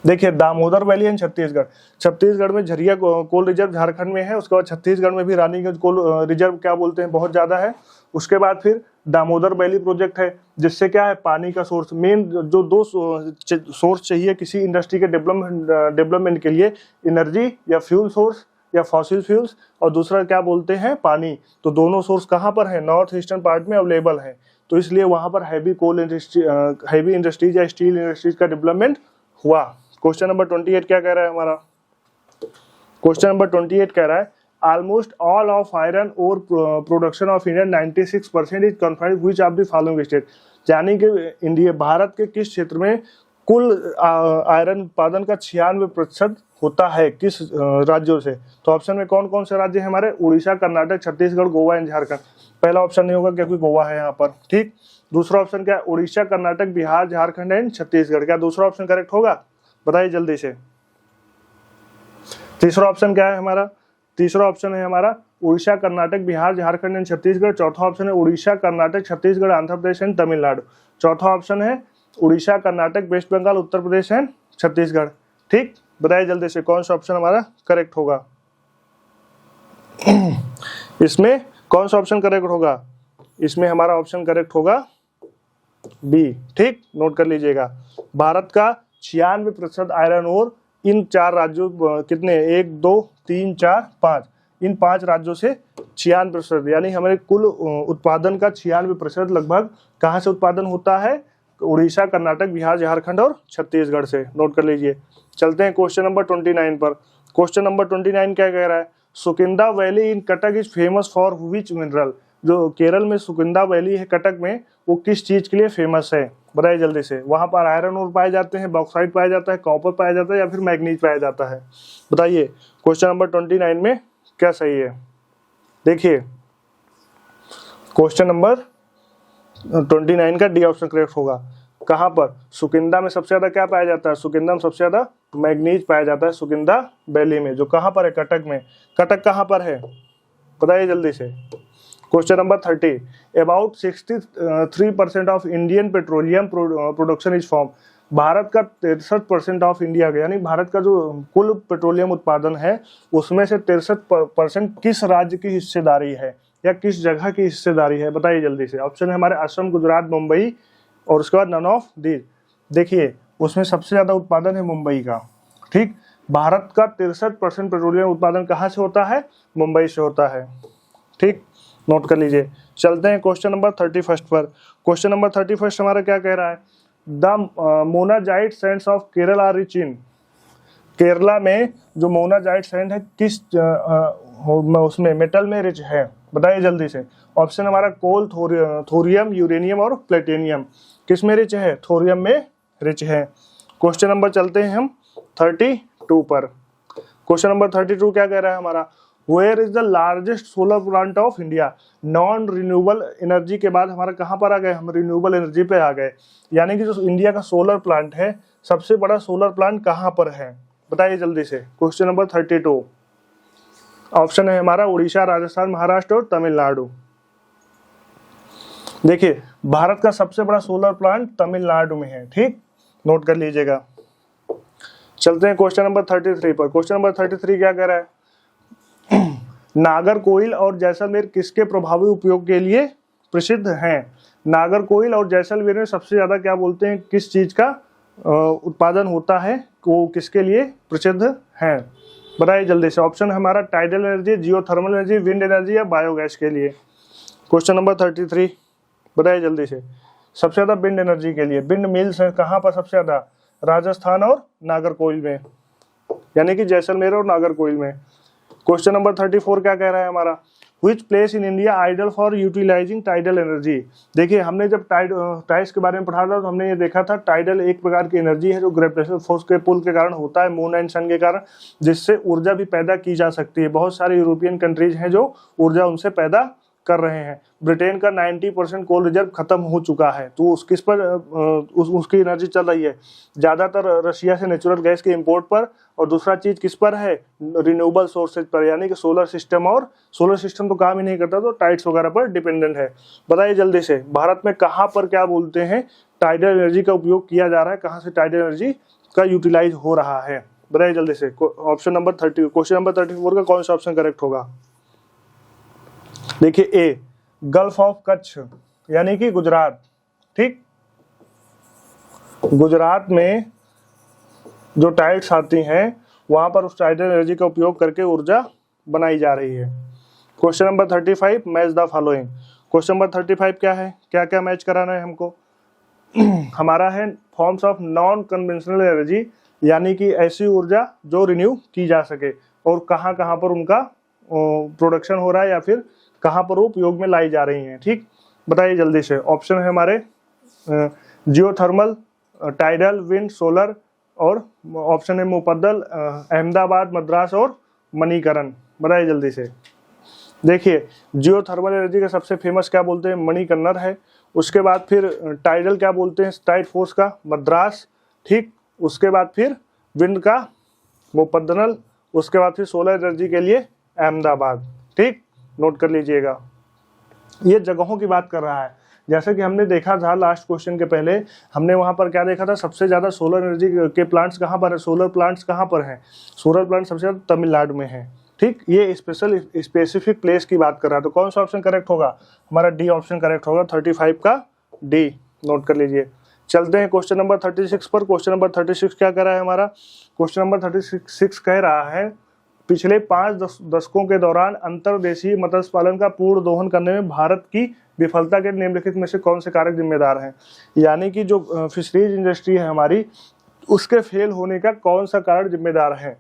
देखिए, दामोदर वैली एंड छत्तीसगढ़ में झरिया कोल रिजर्व झारखंड में है। उसके बाद छत्तीसगढ़ में भी रानीगंज कोल रिजर्व क्या बोलते हैं बहुत ज्यादा है। उसके बाद फिर दामोदर वैली प्रोजेक्ट है, जिससे क्या है पानी का सोर्स, मेन जो दो सोर्स चाहिए किसी इंडस्ट्री के डेवलपमेंट के लिए, एनर्जी या फ्यूल सोर्स या फॉसिल फ्यूल्स, और दूसरा क्या बोलते हैं पानी। तो दोनों सोर्स कहाँ पर है, नॉर्थ ईस्टर्न पार्ट में अवेलेबल है। तो इसलिए वहाँ पर heavy coal industry, heavy industries या स्टील इंडस्ट्रीज का डेवलपमेंट हुआ। क्वेश्चन नंबर 28 क्या कह रहा है हमारा, क्वेश्चन नंबर 28 कह रहा है ऑलमोस्ट ऑल ऑफ आयरन और production of India 96% is confined which of the following state. यानी कि इंडिया, भारत के किस क्षेत्र में कुल आयरन उत्पादन का 96% होता है किस राज्यों से? तो ऑप्शन में कौन कौन से राज्य है हमारे? उड़ीसा, कर्नाटक, छत्तीसगढ़, गोवा एंड झारखंड। पहला ऑप्शन नहीं होगा क्योंकि गोवा है यहाँ पर, ठीक। दूसरा ऑप्शन क्या है? उड़ीसा, कर्नाटक, बिहार, झारखंड एंड छत्तीसगढ़। क्या दूसरा ऑप्शन करेक्ट होगा? बताइए जल्दी से। तीसरा ऑप्शन क्या है हमारा? तीसरा ऑप्शन है हमारा उड़ीसा, कर्नाटक, बिहार, झारखंड एंड छत्तीसगढ़। चौथा ऑप्शन है उड़ीसा, कर्नाटक, छत्तीसगढ़, आंध्र प्रदेश एंड तमिलनाडु। चौथा ऑप्शन है उड़ीसा, कर्नाटक, वेस्ट बंगाल, उत्तर प्रदेश एंड छत्तीसगढ़। ठीक, बताइए जल्दी से कौन सा ऑप्शन हमारा करेक्ट होगा? इसमें कौन सा ऑप्शन करेक्ट होगा? इसमें हमारा ऑप्शन करेक्ट होगा बी। ठीक, नोट कर लीजिएगा। भारत का 96% आयरन ओर इन 4 राज्यों कितने? 1 2 3 4 5, इन 5 राज्यों से 96%, यानी हमारे कुल उत्पादन का 96% लगभग कहाँ से उत्पादन होता है? उड़ीसा, कर्नाटक, बिहार, झारखंड और छत्तीसगढ़ से। नोट कर लीजिए। चलते हैं क्वेश्चन नंबर 29 पर। क्वेश्चन नंबर 29 क्या कह रहा है? Sukinda valley in Cuttack is famous for which mineral? जो केरल में सुकिंदा वैली है कटक में, वो किस चीज के लिए फेमस है? बताइए जल्दी से। वहां पर आयरन ओर पाए जाते हैं, बॉक्साइट पाया जाता है, कॉपर पाया जाता है या फिर मैग्नीज पाया जाता है? बताइए क्वेश्चन नंबर 29 में क्या सही है? देखिए क्वेश्चन नंबर 29 का डी ऑप्शन करेक्ट होगा। कहाँ पर? सुकिंदा में सबसे ज्यादा क्या पाया जाता है? सुकिंदा में सबसे ज्यादा मैग्नीज पाया जाता है, सुकिंदा वैली में, जो कहाँ पर है? कटक में। कटक कहाँ पर है? बताइए जल्दी से। Question number 30, about 63% of Indian petroleum production is from. Bharat का 63% ऑफ इंडिया का, यानी भारत का जो कुल पेट्रोलियम उत्पादन है उसमें से 63% किस राज्य की हिस्सेदारी है या किस जगह की हिस्सेदारी है? बताइए जल्दी से। ऑप्शन है हमारे असम, गुजरात, मुंबई और उसके बाद नन ऑफ दीज। देखिए उसमें सबसे ज्यादा उत्पादन है मुंबई का। ठीक, भारत का 63% पेट्रोलियम उत्पादन कहाँ से होता है? मुंबई से होता है। ठीक, नोट कर लीजिए। चलते हैं क्वेश्चन नंबर 31 पर। क्वेश्चन नंबर 31 हमारा क्या कह रहा है? The monazite sands of Kerala are rich in. Kerala में जो मोनाजाइट सैंड है किस उसमें मेटल में रिच है? बताइए जल्दी से। ऑप्शन हमारा कोल, थोरियम, यूरेनियम और प्लेटिनियम। किस में रिच है? थोरियम में रिच है। क्वेश्चन नंबर चलते हैं हम 32 पर। क्वेश्चन नंबर 32 क्या कह रहा है हमारा? Where is the largest solar plant of India? Non renewable energy के बाद हमारा कहाँ पर आ गए? हम रिन्यूएबल एनर्जी पे आ गए। यानी कि जो इंडिया का सोलर प्लांट है, सबसे बड़ा सोलर प्लांट कहाँ पर है? बताइए जल्दी से। क्वेश्चन नंबर 32 ऑप्शन है हमारा उड़ीसा, राजस्थान, महाराष्ट्र और तमिलनाडु। देखिए भारत का सबसे बड़ा सोलर प्लांट तमिलनाडु में है। ठीक, नोट कर लीजिएगा। चलते हैं क्वेश्चन नंबर 33 पर। क्वेश्चन नंबर 33 क्या कह रहा है? नागरकोइल और जैसलमेर किसके प्रभावी उपयोग के लिए प्रसिद्ध हैं? नागरकोइल और जैसलमेर में सबसे ज्यादा क्या बोलते हैं, किस चीज का उत्पादन होता है, वो किसके लिए प्रसिद्ध है? बताइए जल्दी से। ऑप्शन हमारा tidal energy, geothermal energy, wind energy या बायोगैस के लिए। क्वेश्चन नंबर 33 बताइए जल्दी से। सबसे ज्यादा विंड एनर्जी के लिए। विंड मिल्स है कहाँ पर सबसे ज्यादा? राजस्थान और नागरकोइल में, यानी कि जैसलमेर और नागरकोइल में। क्वेश्चन नंबर 34 क्या कह रहा है हमारा? Which place in India ideal for utilizing tidal energy? देखिए हमने जब टाइड्स के बारे में पढ़ा था तो हमने ये देखा था टाइडल एक प्रकार की एनर्जी है जो ग्रेविटेशनल फोर्स के पुल के कारण होता है, मून एंड सन के कारण, जिससे ऊर्जा भी पैदा की जा सकती है। बहुत सारे यूरोपियन कंट्रीज हैं जो ऊर्जा उनसे पैदा कर रहे हैं। ब्रिटेन का 90% कोल रिजर्व खत्म हो चुका है, तो किस पर उसकी एनर्जी चल रही है? ज्यादातर रशिया से नेचुरल गैस के इंपोर्ट पर, और दूसरा चीज किस पर है? रिन्यूएबल सोर्सेज पर, यानी कि सोलर सिस्टम। और सोलर सिस्टम तो काम ही नहीं करता तो टाइड्स वगैरह पर डिपेंडेंट है। बताइए जल्दी से भारत में कहाँ पर क्या बोलते हैं टाइडल एनर्जी का उपयोग किया जा रहा है, कहाँ से टाइडल एनर्जी का यूटिलाइज हो रहा है? बताइए जल्दी से। ऑप्शन नंबर 30, क्वेश्चन नंबर 34 का कौन सा ऑप्शन करेक्ट होगा? देखिए ए, गल्फ ऑफ कच्छ, यानी कि गुजरात। ठीक, गुजरात में जो टाइड्स आती हैं वहां पर उस टाइडल एनर्जी का उपयोग करके ऊर्जा बनाई जा रही है। Question number 35, match the following. Question number 35 क्या है? क्या क्या मैच कराना है हमको? हमारा है forms of non conventional energy, यानी कि ऐसी ऊर्जा जो रिन्यू की जा सके, और कहाँ कहाँ पर उनका प्रोडक्शन हो रहा है या फिर कहाँ पर वो उपयोग में लाई जा रही हैं। ठीक, बताइए जल्दी से। ऑप्शन है हमारे जियोथर्मल, टाइडल, विंड, सोलर, और ऑप्शन है मुफद्दल, अहमदाबाद, मद्रास और मणिकरण। बताइए जल्दी से। देखिए जियोथर्मल एनर्जी का सबसे फेमस क्या बोलते हैं, मणिकर्ण है। उसके बाद फिर टाइडल क्या बोलते हैं, टाइड फोर्स का, मद्रास, ठीक। उसके बाद फिर विंड का मुफद्दल, उसके बाद फिर सोलर एनर्जी के लिए अहमदाबाद, ठीक। नोट कर लीजिएगा, ये जगहों की बात कर रहा है। जैसे कि हमने देखा था लास्ट क्वेश्चन के पहले, हमने वहां पर क्या देखा था, सबसे ज्यादा सोलर एनर्जी के प्लांट्स कहां पर है, सोलर प्लांट्स कहां पर हैं, सोलर प्लांट सबसे ज्यादा तमिलनाडु में है, ठीक। ये स्पेसिफिक प्लेस की बात कर रहा है। तो कौन सा ऑप्शन करेक्ट होगा, हमारा डी ऑप्शन करेक्ट होगा, 35 का डी। नोट कर लीजिए। चलते हैं क्वेश्चन नंबर 36 पर। क्वेश्चन नंबर 36 क्या कर रहा है हमारा, क्वेश्चन नंबर 36 कह रहा है पिछले 5 दशकों के दौरान अंतर्देशीय मत्स्य पालन का पूर्ण दोहन करने में भारत की विफलता के निम्नलिखित में से कौन से कारक जिम्मेदार हैं। यानी कि जो फिशरीज इंडस्ट्री है हमारी, उसके फेल होने का कौन सा कारण जिम्मेदार है।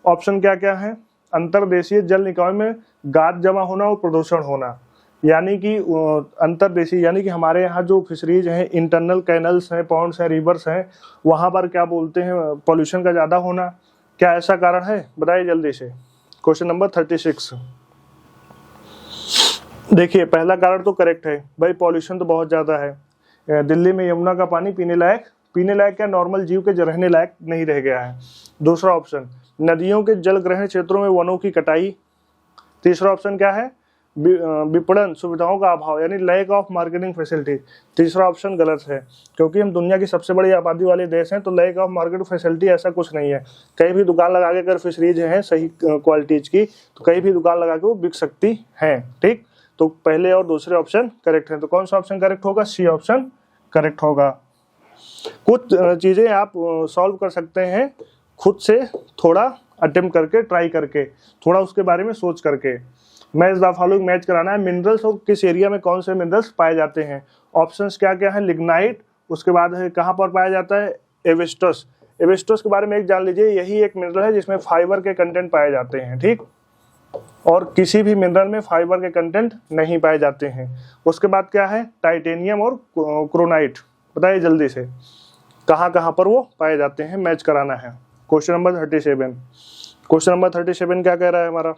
ऑप्शन क्या क्या है, अंतर्देशीय जल निकाय में गाद जमा होना और प्रदूषण होना, यानी कि अंतर्देशीय यानी कि हमारे यहाँ जो फिशरीज हैं, इंटरनल कैनल्स हैं, पॉन्ड्स हैं, रिवर्स हैं, वहाँ पर क्या बोलते हैं पॉल्यूशन का ज़्यादा होना, क्या ऐसा कारण है, बताइए जल्दी से। Question number 36। देखिए पहला कारण तो करेक्ट है भाई, पॉल्यूशन तो बहुत ज़्यादा है। दिल्ली में यमुना का पानी पीने लायक क्या नॉर्मल जीव के रहने लायक नहीं रह गया है। दूसरा ऑप्शन, नदियों के जल ग्रहण क्षेत्रों में वनों की कटाई। तीसरा ऑप्शन क्या है, विपणन सुविधाओं का अभाव, यानी लैक ऑफ मार्केटिंग फैसिलिटी। तीसरा ऑप्शन गलत है, क्योंकि हम दुनिया की सबसे बड़ी आबादी वाले देश हैं, तो लैक ऑफ मार्केट फैसिलिटी ऐसा कुछ नहीं है। कहीं भी दुकान लगा के अगर फिशरीज हैं सही क्वालिटीज की, तो कहीं भी दुकान लगा के वो बिक सकती हैं, ठीक। तो पहले और दूसरे ऑप्शन करेक्ट हैं। तो कौन सा ऑप्शन करेक्ट होगा, सी ऑप्शन करेक्ट होगा। कुछ चीजें आप सॉल्व कर सकते हैं खुद से, थोड़ा अटेम्प्ट करके, ट्राई करके, थोड़ा उसके बारे में सोच करके। मैच द फॉलोइंग मैच कराना है। मिनरल्स और किस एरिया में कौन से मिनरल्स पाए जाते हैं। ऑप्शंस क्या क्या है, लिग्नाइट, उसके बाद है कहाँ पर पाया जाता है, एवेस्टस। एवेस्टस के बारे में एक जान लीजिए, यही एक मिनरल है जिसमें फाइबर के कंटेंट पाए जाते हैं, ठीक। और किसी भी मिनरल में फाइबर के कंटेंट नहीं पाए जाते हैं। उसके बाद क्या है, टाइटेनियम और क्रोनाइट। बताइए जल्दी से कहाँ कहाँ पर वो पाए जाते हैं, मैच कराना है। Question number 37। क्वेश्चन नंबर 37 क्या कह रहा है हमारा,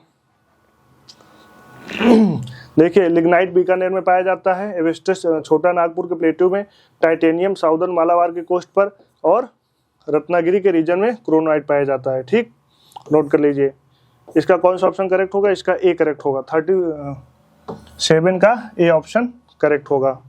देखिए लिग्नाइट बीकानेर में पाया जाता है, एवेस्टस छोटा नागपुर के प्लेटू में, टाइटेनियम साउदर्न मालाबार के कोस्ट पर, और रत्नागिरी के रीजन में क्रोनाइट पाया जाता है, ठीक। नोट कर लीजिए। इसका कौन सा ऑप्शन करेक्ट होगा, इसका ए करेक्ट होगा, 37 का ए ऑप्शन करेक्ट होगा।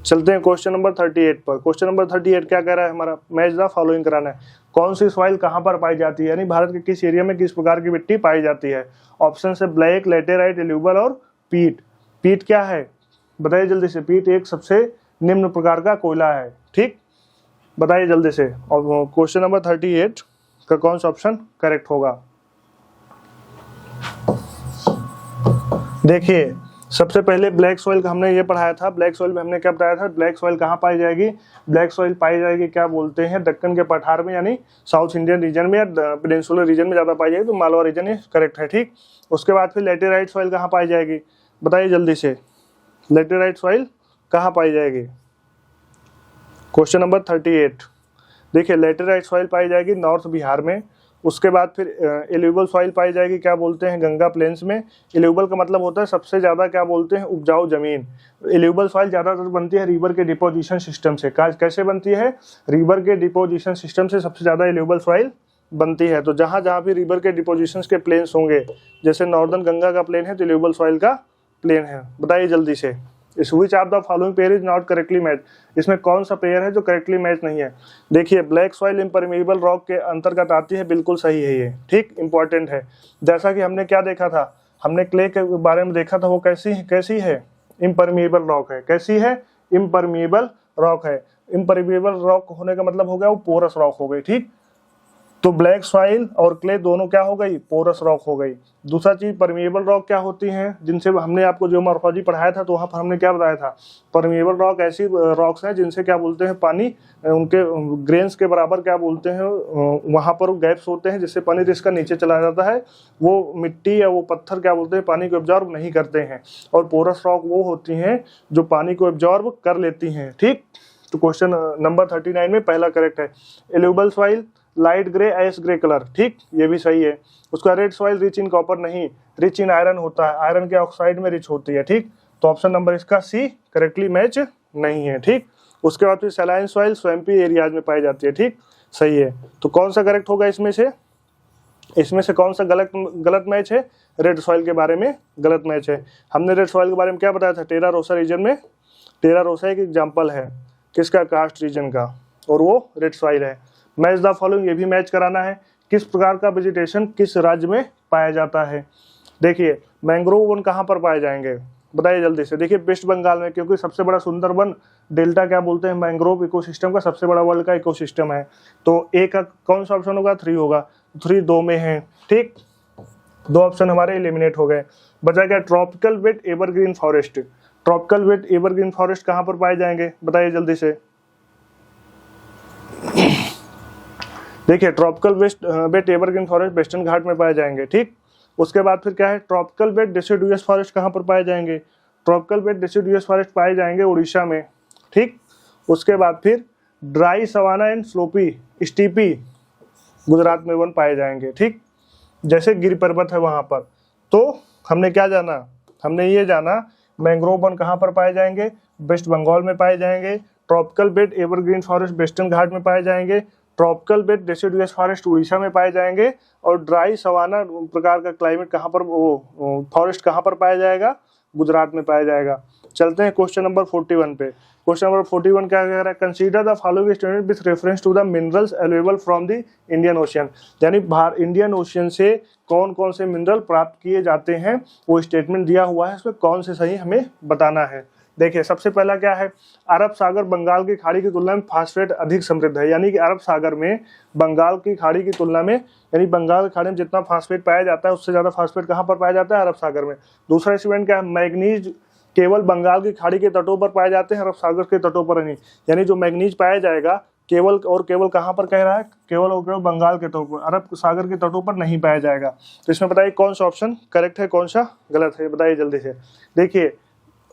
चलते हैं क्वेश्चन नंबर 38 पर। क्वेश्चन नंबर 38 क्या कह रहा है हमारा, मैच द फॉलोइंग कराना है। कौन सी सॉइल कहां पर पाई जाती है, यानी भारत के किस एरिया में किस प्रकार की मिट्टी पाई जाती है। ऑप्शन है ब्लैक, लेटेराइट, एल्यूबल और पीट। पीट क्या है, बताइए जल्दी से। पीट एक सबसे निम्न प्रकार का कोयला है, ठीक। बताइए जल्दी से। और क्वेश्चन नंबर 38 का कौन सा ऑप्शन करेक्ट होगा। देखिए सबसे पहले ब्लैक सॉइल का हमने ये पढ़ाया था। ब्लैक सॉइल में हमने क्या बताया था, ब्लैक सॉइल कहाँ पाई जाएगी, ब्लैक सॉइल पाई जाएगी क्या बोलते हैं, दक्कन के पठार में, यानी साउथ इंडियन रीजन में या पेनिनसुलर रीजन में ज़्यादा पाई जाएगी, तो मालवा रीजन ये करेक्ट है, ठीक। उसके बाद फिर लेटेराइट सॉइल कहाँ पाई जाएगी, बताइए जल्दी से। लेटेराइट सॉइल कहाँ पाई जाएगी, क्वेश्चन नंबर 38। देखिए लेटेराइट सॉइल पाई जाएगी नॉर्थ बिहार में। उसके बाद फिर एल्यूबल सॉइल पाई जाएगी क्या बोलते हैं, गंगा प्लेन्स में। एल्यूबल का मतलब होता है सबसे ज़्यादा क्या बोलते हैं, उपजाऊ जमीन। एल्यूबल सॉइल ज़्यादातर बनती है रिवर के डिपोजिशन सिस्टम से। कैसे बनती है, रिवर के डिपोजिशन सिस्टम से सबसे ज़्यादा एल्यूबल सॉइल बनती है। तो जहाँ जहाँ भी रिवर के डिपोजिशन के प्लेन्स होंगे, जैसे नॉर्दर्न गंगा का प्लेन है तो एल्यूबल सॉइल का प्लेन है। बताइए जल्दी से, इस which of the following pair is not correctly match, इसमें कौन सा पेयर है जो करेक्टली मैच नहीं है। देखिए ब्लैक सॉइल इम्परमेबल रॉक के अंतर्गत आती है, बिल्कुल सही है ये, ठीक, इंपॉर्टेंट है। जैसा कि हमने क्या देखा था, हमने क्ले के बारे में देखा था, वो कैसी है, इम्परमेबल रॉक है। कैसी है, इम्परमेबल रॉक है। इम्परमेबल रॉक होने का मतलब हो गया वो पोरस रॉक हो गई, ठीक। तो ब्लैक सॉइल और क्ले दोनों क्या हो गई, पोरस रॉक हो गई। दूसरा चीज परमिएबल रॉक क्या होती हैं, जिनसे हमने आपको जियोमॉर्फोलॉजी पढ़ाया था, तो वहाँ पर हमने क्या बताया था, परमिएबल रॉक ऐसी रॉक्स हैं जिनसे क्या बोलते हैं, पानी उनके ग्रेन्स के बराबर क्या बोलते हैं, वहाँ पर गैप्स होते हैं जिससे पानी जिसका नीचे चला जाता है, वो मिट्टी या वो पत्थर क्या बोलते हैं, पानी को एब्जॉर्ब नहीं करते हैं। और पोरस रॉक वो होती हैं जो पानी को एब्जॉर्ब कर लेती हैं, ठीक। तो क्वेश्चन नंबर 39 में पहला करेक्ट है। एल्यूबल सॉइल लाइट ग्रे एश ग्रे कलर, ठीक, ये भी सही है। उसका red soil rich in copper नहीं, रिच इन आयरन होता है, आयरन के ऑक्साइड में रिच होती है, ठीक। तो ऑप्शन नंबर इसका सी करेक्टली मैच नहीं है, ठीक। उसके बाद फिर सैलाइन सॉइल स्वैम्पी एरियाज में पाई जाती है, ठीक, सही है। तो कौन सा करेक्ट होगा इसमें से कौन सा गलत मैच है? रेड सॉइल के बारे में गलत मैच है। हमने रेड सॉइल के बारे में क्या बताया था? टेरा रोसा रीजन में, टेरा रोसा एक एग्जाम्पल है किसका? कास्ट रीजन का, और वो रेड सॉइल है। मैच द फॉलोइंग, ये भी मैच कराना है। किस प्रकार का वेजिटेशन किस राज्य में पाया जाता है? देखिए मैंग्रोव वन कहाँ पर पाए जाएंगे, बताइए जल्दी से। देखिए वेस्ट बंगाल में, क्योंकि सबसे बड़ा सुंदरबन डेल्टा क्या बोलते हैं, मैंग्रोव इकोसिस्टम का सबसे बड़ा वर्ल्ड का इकोसिस्टम है। तो ए का कौन सा ऑप्शन होगा? 3 होगा। 3 2 में है, ठीक। 2 ऑप्शन हमारे एलिमिनेट हो गए। बचा गया tropical wet evergreen forest. Tropical wet evergreen forest कहाँ पर पाए जाएंगे, बताइए जल्दी से। देखिए tropical wet evergreen forest Western Ghat में पाए जाएंगे, ठीक। उसके बाद फिर क्या है? ट्रॉपिकल वेट डेसिडुअस फॉरेस्ट कहाँ पर पाए जाएंगे? ट्रॉपिकल वेट डेसिडुअस फॉरेस्ट पाए जाएंगे उड़ीसा में, ठीक। उसके बाद फिर dry savanna and sloppy steppe Gujarat में वन पाए जाएंगे, ठीक। जैसे गिर पर्वत है वहां पर। तो हमने क्या जाना? हमने ये जाना मैंग्रोव वन कहाँ पर पाए जाएंगे? वेस्ट बंगाल में पाए जाएंगे। Tropical wet evergreen forest Western Ghat में पाए जाएंगे। Tropical wet deciduous forest Orissa में पाए जाएंगे। और ड्राई सवाना प्रकार का क्लाइमेट कहाँ पर, वो फॉरेस्ट कहाँ पर पाया जाएगा? गुजरात में पाया जाएगा। चलते हैं क्वेश्चन नंबर 41 पे। क्वेश्चन नंबर 41 क्या कह रहा है? Consider the following statement with reference to the minerals available from the Indian Ocean. यानी इंडियन ओशियन से कौन कौन से मिनरल प्राप्त किए जाते हैं, वो स्टेटमेंट दिया हुआ है, उसमें कौन से सही हमें बताना है। देखिए सबसे पहला क्या है? अरब सागर बंगाल की खाड़ी की तुलना में फास्फेट अधिक समृद्ध है। यानी कि अरब सागर में बंगाल की खाड़ी की तुलना में, यानी बंगाल की खाड़ी में जितना फास्फेट पाया जाता है उससे ज्यादा फास्फेट कहाँ पर पाया जाता है? अरब सागर में। दूसरा स्टेटमेंट क्या है? मैग्नीज केवल बंगाल की खाड़ी के तटों पर पाए जाते हैं, अरब सागर के तटों पर नहीं। यानी जो मैग्नीज पाया जाएगा केवल और केवल कहाँ पर कह रहा है? केवल और केवल बंगाल के तटों पर, अरब सागर के तटों पर नहीं पाया जाएगा। तो इसमें बताइए कौन सा ऑप्शन करेक्ट है, कौन सा गलत है, बताइए जल्दी से। देखिए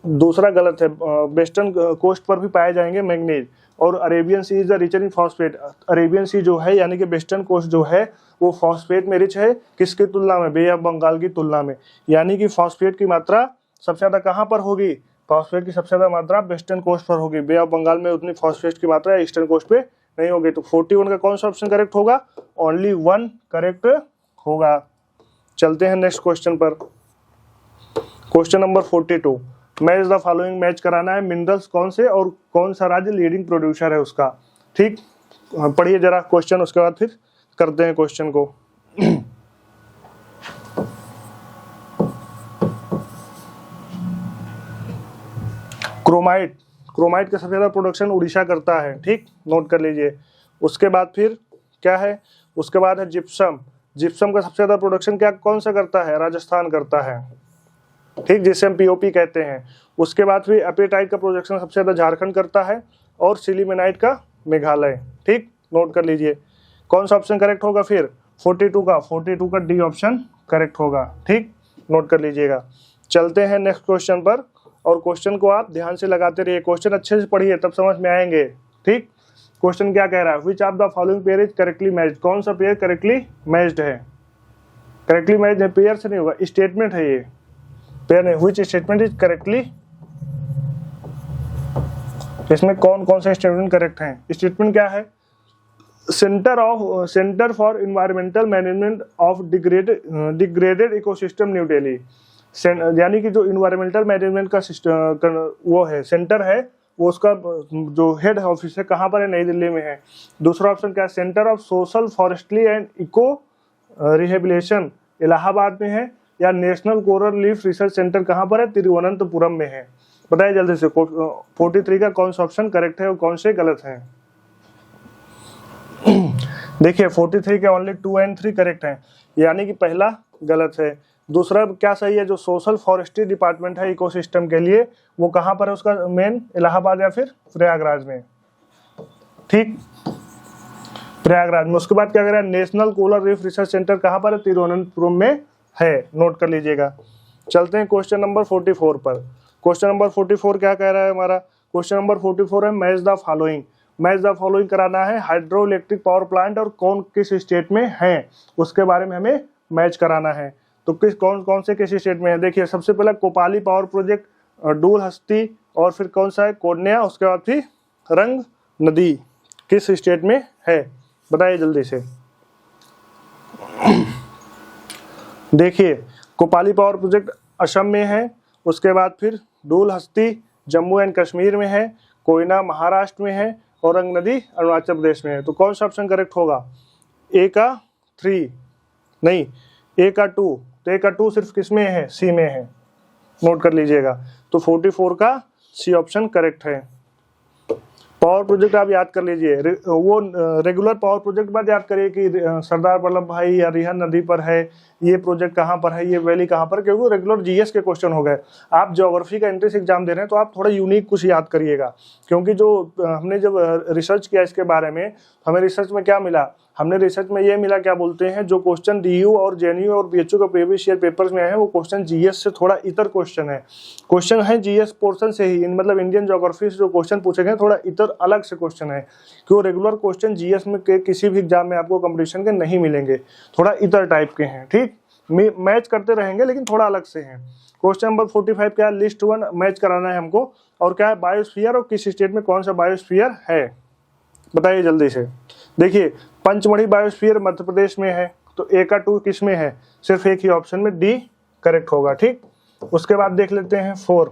दूसरा गलत है, वेस्टर्न कोस्ट पर भी पाए जाएंगे मैग्नीज। और Arabian Sea is the richer in phosphate. Arabian Sea जो है यानी कि वेस्टर्न कोस्ट जो है वो फॉस्फेट में रिच है, किसकी तुलना में? बे ऑफ बंगाल की तुलना में। यानी कि फॉस्फेट की मात्रा सबसे ज्यादा कहाँ पर होगी? फॉस्फेट की सबसे ज्यादा मात्रा वेस्टर्न कोस्ट पर होगी। बे ऑफ बंगाल में उतनी फॉस्फेट की मात्रा ईस्टर्न कोस्ट पे नहीं होगी। तो 41 का कौन सा ऑप्शन करेक्ट होगा? ओनली 1 करेक्ट होगा। चलते हैं नेक्स्ट क्वेश्चन पर। Question number 42, match the following, match कराना है मिनरल्स कौन से और कौन सा राज्य लीडिंग प्रोड्यूसर है उसका, ठीक। पढ़िए जरा क्वेश्चन, उसके बाद फिर करते हैं क्वेश्चन को। क्रोमाइट, क्रोमाइट का सबसे ज्यादा प्रोडक्शन उड़ीसा करता है, ठीक, नोट कर लीजिए। उसके बाद फिर क्या है? उसके बाद है जिप्सम। जिप्सम का सबसे ज्यादा प्रोडक्शन क्या कौन सा करता है? राजस्थान करता है, ठीक, जिसे हम पीओपी कहते हैं। उसके बाद फिर एपेटाइट का प्रोडक्शन सबसे ज्यादा झारखंड करता है और सिलीमेनाइट का मेघालय, ठीक, नोट कर लीजिए। कौन सा ऑप्शन करेक्ट होगा फिर? 42 का डी ऑप्शन करेक्ट होगा, ठीक, नोट कर लीजिएगा। चलते हैं नेक्स्ट क्वेश्चन पर, और क्वेश्चन को आप ध्यान से लगाते रहिए, क्वेश्चन अच्छे से पढ़िए तब समझ में आएंगे, ठीक। क्वेश्चन क्या कह रहा है? Which of the following pair is correctly matched. कौन सा पेयर करेक्टली मैच्ड है? करेक्टली मैच्ड है, पेयर से नहीं होगा, स्टेटमेंट है ये, पेयर नहीं। व्हिच स्टेटमेंट इज करेक्टली, इसमें कौन कौन से स्टेटमेंट करेक्ट हैं? स्टेटमेंट क्या है? Centre for environmental management of degraded ecosystem new Delhi. यानी कि जो इन्वायरमेंटल मैनेजमेंट का सिस्टम वो है, सेंटर है, वो उसका जो हेड ऑफिस है कहाँ पर है? नई दिल्ली में है। दूसरा ऑप्शन क्या है? Centre of social forestry and eco rehabilitation Allahabad में है, या national coral leaf research centre कहाँ पर है? तिरुवनंतपुरम में है। बताइए जल्दी से 43 का कौन सा ऑप्शन करेक्ट है और कौन से गलत है? देखिए 43 के ओनली 2 और 3 करेक्ट हैं, यानी कि पहला गलत है। दूसरा क्या सही है? जो सोशल फॉरेस्ट्री डिपार्टमेंट है इकोसिस्टम के लिए, वो कहाँ पर है उसका मेन? इलाहाबाद या फिर प्रयागराज में, ठीक, प्रयागराज में। उसके बाद क्या कह रहा है? National coral reef research centre कहाँ पर है? तिरुवनंतपुरम में है, नोट कर लीजिएगा। चलते हैं क्वेश्चन नंबर 44 पर। क्वेश्चन नंबर 44 क्या कह रहा है हमारा? क्वेश्चन नंबर 44 है match the following. Match the following कराना है, हाइड्रो इलेक्ट्रिक पावर प्लांट और कौन किस स्टेट में है उसके बारे में हमें मैच कराना है। तो कौन कौन से किस स्टेट में है, देखिए सबसे पहले कोपाली पावर प्रोजेक्ट, डूलहस्ती, और फिर कौन सा है कोन्या, उसके बाद फिर रंग नदी किस स्टेट में है, बताइए जल्दी से। देखिए कोपाली पावर प्रोजेक्ट असम में है, उसके बाद फिर डूलहस्ती जम्मू एंड कश्मीर में है, कोयना महाराष्ट्र में है, और रंग नदी अरुणाचल प्रदेश में है। तो कौन सा ऑप्शन करेक्ट होगा, ए का 3 नहीं, ए का 2, तो ए का 2 सिर्फ किस में है, सी में है, नोट कर लीजिएगा। तो 44 का सी ऑप्शन करेक्ट है। पावर प्रोजेक्ट आप याद कर लीजिए, वो रेगुलर पावर प्रोजेक्ट बाद याद करिए कि सरदार वल्लभ भाई या रिहन नदी पर है, ये प्रोजेक्ट कहाँ पर है, ये वैली कहाँ पर, क्योंकि रेगुलर जीएस के क्वेश्चन हो गए। आप ज्योग्राफी का एंट्रेंस एग्जाम दे रहे हैं तो आप थोड़ा यूनिक कुछ याद करिएगा, क्योंकि जो हमने जब रिसर्च किया इसके बारे में, हमें रिसर्च में क्या मिला, हमने रिसर्च में ये मिला, क्या बोलते हैं, जो क्वेश्चन डीयू और जेएनयू और बीएचयू के प्रीवियस ईयर पेपर्स में आए हैं वो क्वेश्चन जीएस से थोड़ा इतर क्वेश्चन है, क्वेश्चन है जीएस पोर्शन से ही, मतलब इंडियन ज्योग्राफी से जो क्वेश्चन पूछे गए थोड़ा इतर अलग से क्वेश्चन है, क्यों रेगुलर क्वेश्चन जीएस में किसी भी एग्जाम में आपको कंपटीशन के नहीं मिलेंगे, थोड़ा इतर टाइप के हैं, ठीक, मैच करते रहेंगे लेकिन थोड़ा अलग से हैं। क्वेश्चन नंबर 45 क्या है, लिस्ट 1 मैच कराना है हमको, और क्या है बायोस्फीयर और किस स्टेट में कौन सा बायोस्फीयर है, बताइए जल्दी से। देखिए पंचमढ़ी बायोस्फीयर मध्य प्रदेश में है, तो ए का 2 किस में है, सिर्फ एक ही ऑप्शन में डी करेक्ट होगा, ठीक। उसके बाद देख लेते हैं 4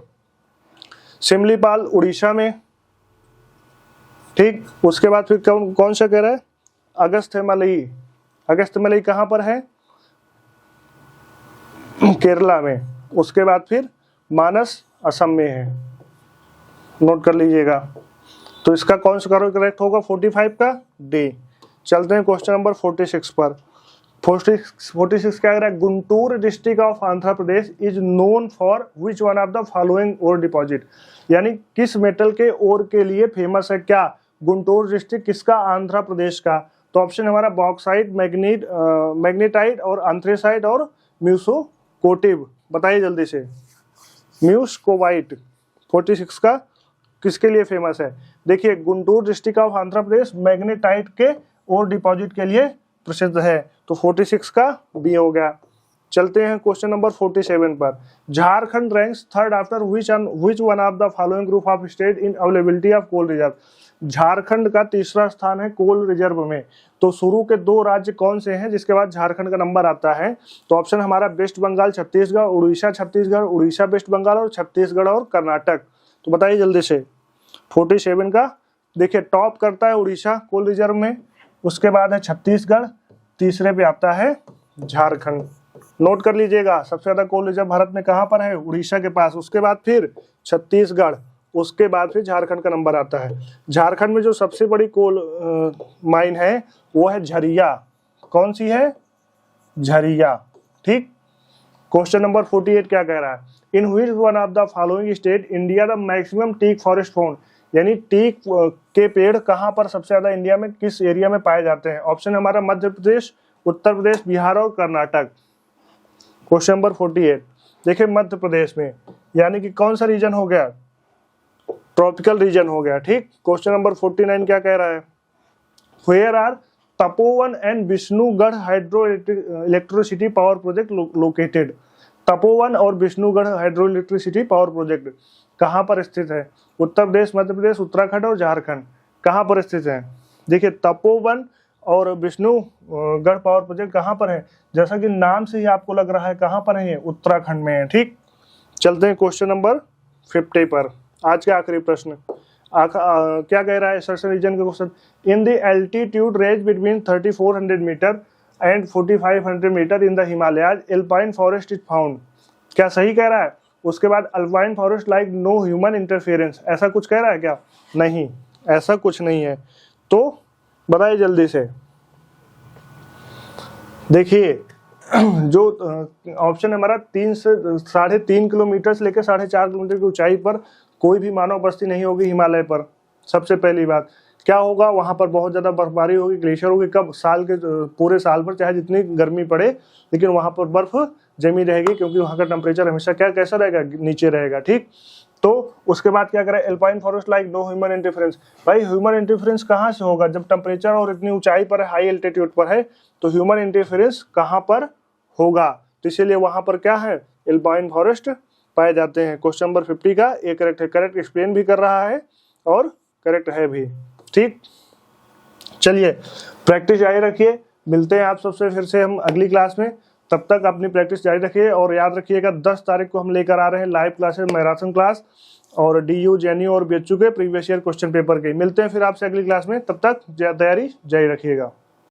सिमलीपाल उड़ीसा में, ठीक। उसके बाद फिर कौन सा कह रहा है, अगस्थ्यमलई, अगस्थ्यमलई कहाँ पर है, केरला में। उसके बाद फिर मानस असम में है, नोट कर लीजिएगा। तो इसका कौन सा करेक्ट होगा 45 का डी। चलते हैं क्वेश्चन नंबर 46 पर। 46 क्या कह रहा है, Guntur district of Andhra Pradesh is known for which one of the following ore deposit, यानी किस मेटल के ओर के लिए फेमस है, क्या गुंटूर डिस्ट्रिक्ट किसका, आंध्र प्रदेश का। तो ऑप्शन हमारा बॉक्साइट, मैग्नेटाइट और एंथ्रेसाइट और म्यूकोटिव, बताइए जल्दी से। म्यूकोबाइट 46 का किसके लिए फेमस है, देखिए Guntur district of Andhra Pradesh magnetite के और डिपॉजिट के लिए प्रसिद्ध है, तो 46 का बी हो गया। चलते हैं क्वेश्चन नंबर 47 पर। Jharkhand ranks third after which one of the following group of state in availability of coal reserve, Jharkhand का तीसरा स्थान है कोल रिजर्व में। तो शुरू के 2 राज्य कौन से हैं जिसके बाद झारखंड का नंबर आता है, तो ऑप्शन हमारा वेस्ट बंगाल छत्तीसगढ़, उड़ीसा छत्तीसगढ़, उड़ीसा वेस्ट बंगाल और छत्तीसगढ़ और कर्नाटक। तो बताइए जल्दी से 47 का, देखिए टॉप करता है उड़ीसा कोल रिजर्व में, उसके बाद है छत्तीसगढ़, तीसरे पे आता है झारखंड। नोट कर लीजिएगा सबसे ज्यादा कोल रिजर्व भारत में कहाँ पर है, उड़ीसा के पास, उसके बाद फिर छत्तीसगढ़, उसके बाद फिर झारखंड का नंबर आता है। झारखंड में जो सबसे बड़ी कोल माइन है वो है झरिया, कौन सी है, झरिया, ठीक। क्वेश्चन नंबर 48 क्या कह रहा है, in which one of the following state India the maximum teak forest found, यानी टीक के पेड़ कहाँ पर सबसे ज्यादा इंडिया में किस एरिया में पाए जाते हैं। ऑप्शन हमारा मध्य प्रदेश, उत्तर प्रदेश, बिहार और कर्नाटक। क्वेश्चन नंबर 48 देखिए मध्य प्रदेश में, यानी कि कौन सा रीजन हो गया, ट्रॉपिकल रीजन हो गया, ठीक। क्वेश्चन नंबर 49 क्या कह रहा है, where are Tapovan and Vishnugad hydro electricity power project located, Tapovan और Vishnugad hydro electricity power project कहाँ पर स्थित है, उत्तर प्रदेश, मध्य प्रदेश, उत्तराखंड और झारखंड, कहाँ पर स्थित है। देखिए तपोवन और विष्णुगढ़ पावर प्रोजेक्ट कहाँ पर है, जैसा कि नाम से ही आपको लग रहा है कहाँ पर है, ये उत्तराखंड में है, ठीक। चलते हैं क्वेश्चन नंबर 50 पर, आज का आखिरी प्रश्न। क्या कह रहा है सर्टेन रीजन का question, in the altitude range between 3400 metre and 4500 metre in the Himalayas alpine forest is found, क्या सही कह रहा है। उसके बाद alpine forest like no human interference, ऐसा कुछ कह रहा है क्या, नहीं ऐसा कुछ नहीं है। तो बताइए जल्दी से। देखिए जो ऑप्शन हमारा 3 से 3.5 किलोमीटर से लेकर 4.5 किलोमीटर की ऊंचाई पर कोई भी मानव बस्ती नहीं होगी हिमालय पर। सबसे पहली बात क्या होगा, वहां पर बहुत ज्यादा बर्फबारी होगी, ग्लेशियर होगी, कब, साल के पूरे साल पर चाहे जितनी गर्मी पड़े लेकिन वहां पर बर्फ जमी रहेगी, क्योंकि वहां का टेम्परेचर हमेशा क्या कैसा रहेगा, नीचे रहेगा, ठीक। तो उसके बाद क्या करें, alpine forest like no human interference. भाई ह्यूमन इंटरफेरेंस कहाँ से होगा, जब टेम्परेचर और इतनी ऊंचाई पर है, हाई एल्टीट्यूड पर है, तो ह्यूमन इंटरफेरेंस कहाँ पर होगा, तो इसीलिए वहां पर क्या है, एल्पाइन फॉरेस्ट पाए जाते हैं। क्वेश्चन नंबर 50 का ये करेक्ट है, करेक्ट एक्सप्लेन भी कर रहा है और करेक्ट है भी। ठीक, चलिए प्रैक्टिस जारी रखिए, मिलते हैं आप सबसे फिर से हम अगली क्लास में। तब तक अपनी प्रैक्टिस जारी रखिए और याद रखिएगा 10 तारीख को हम लेकर आ रहे हैं लाइव क्लासेस, मैराथन क्लास और DU, JNU और BHU के प्रीवियस ईयर क्वेश्चन पेपर के। मिलते हैं फिर आपसे अगली क्लास में, तब तक तैयारी जारी रखिएगा।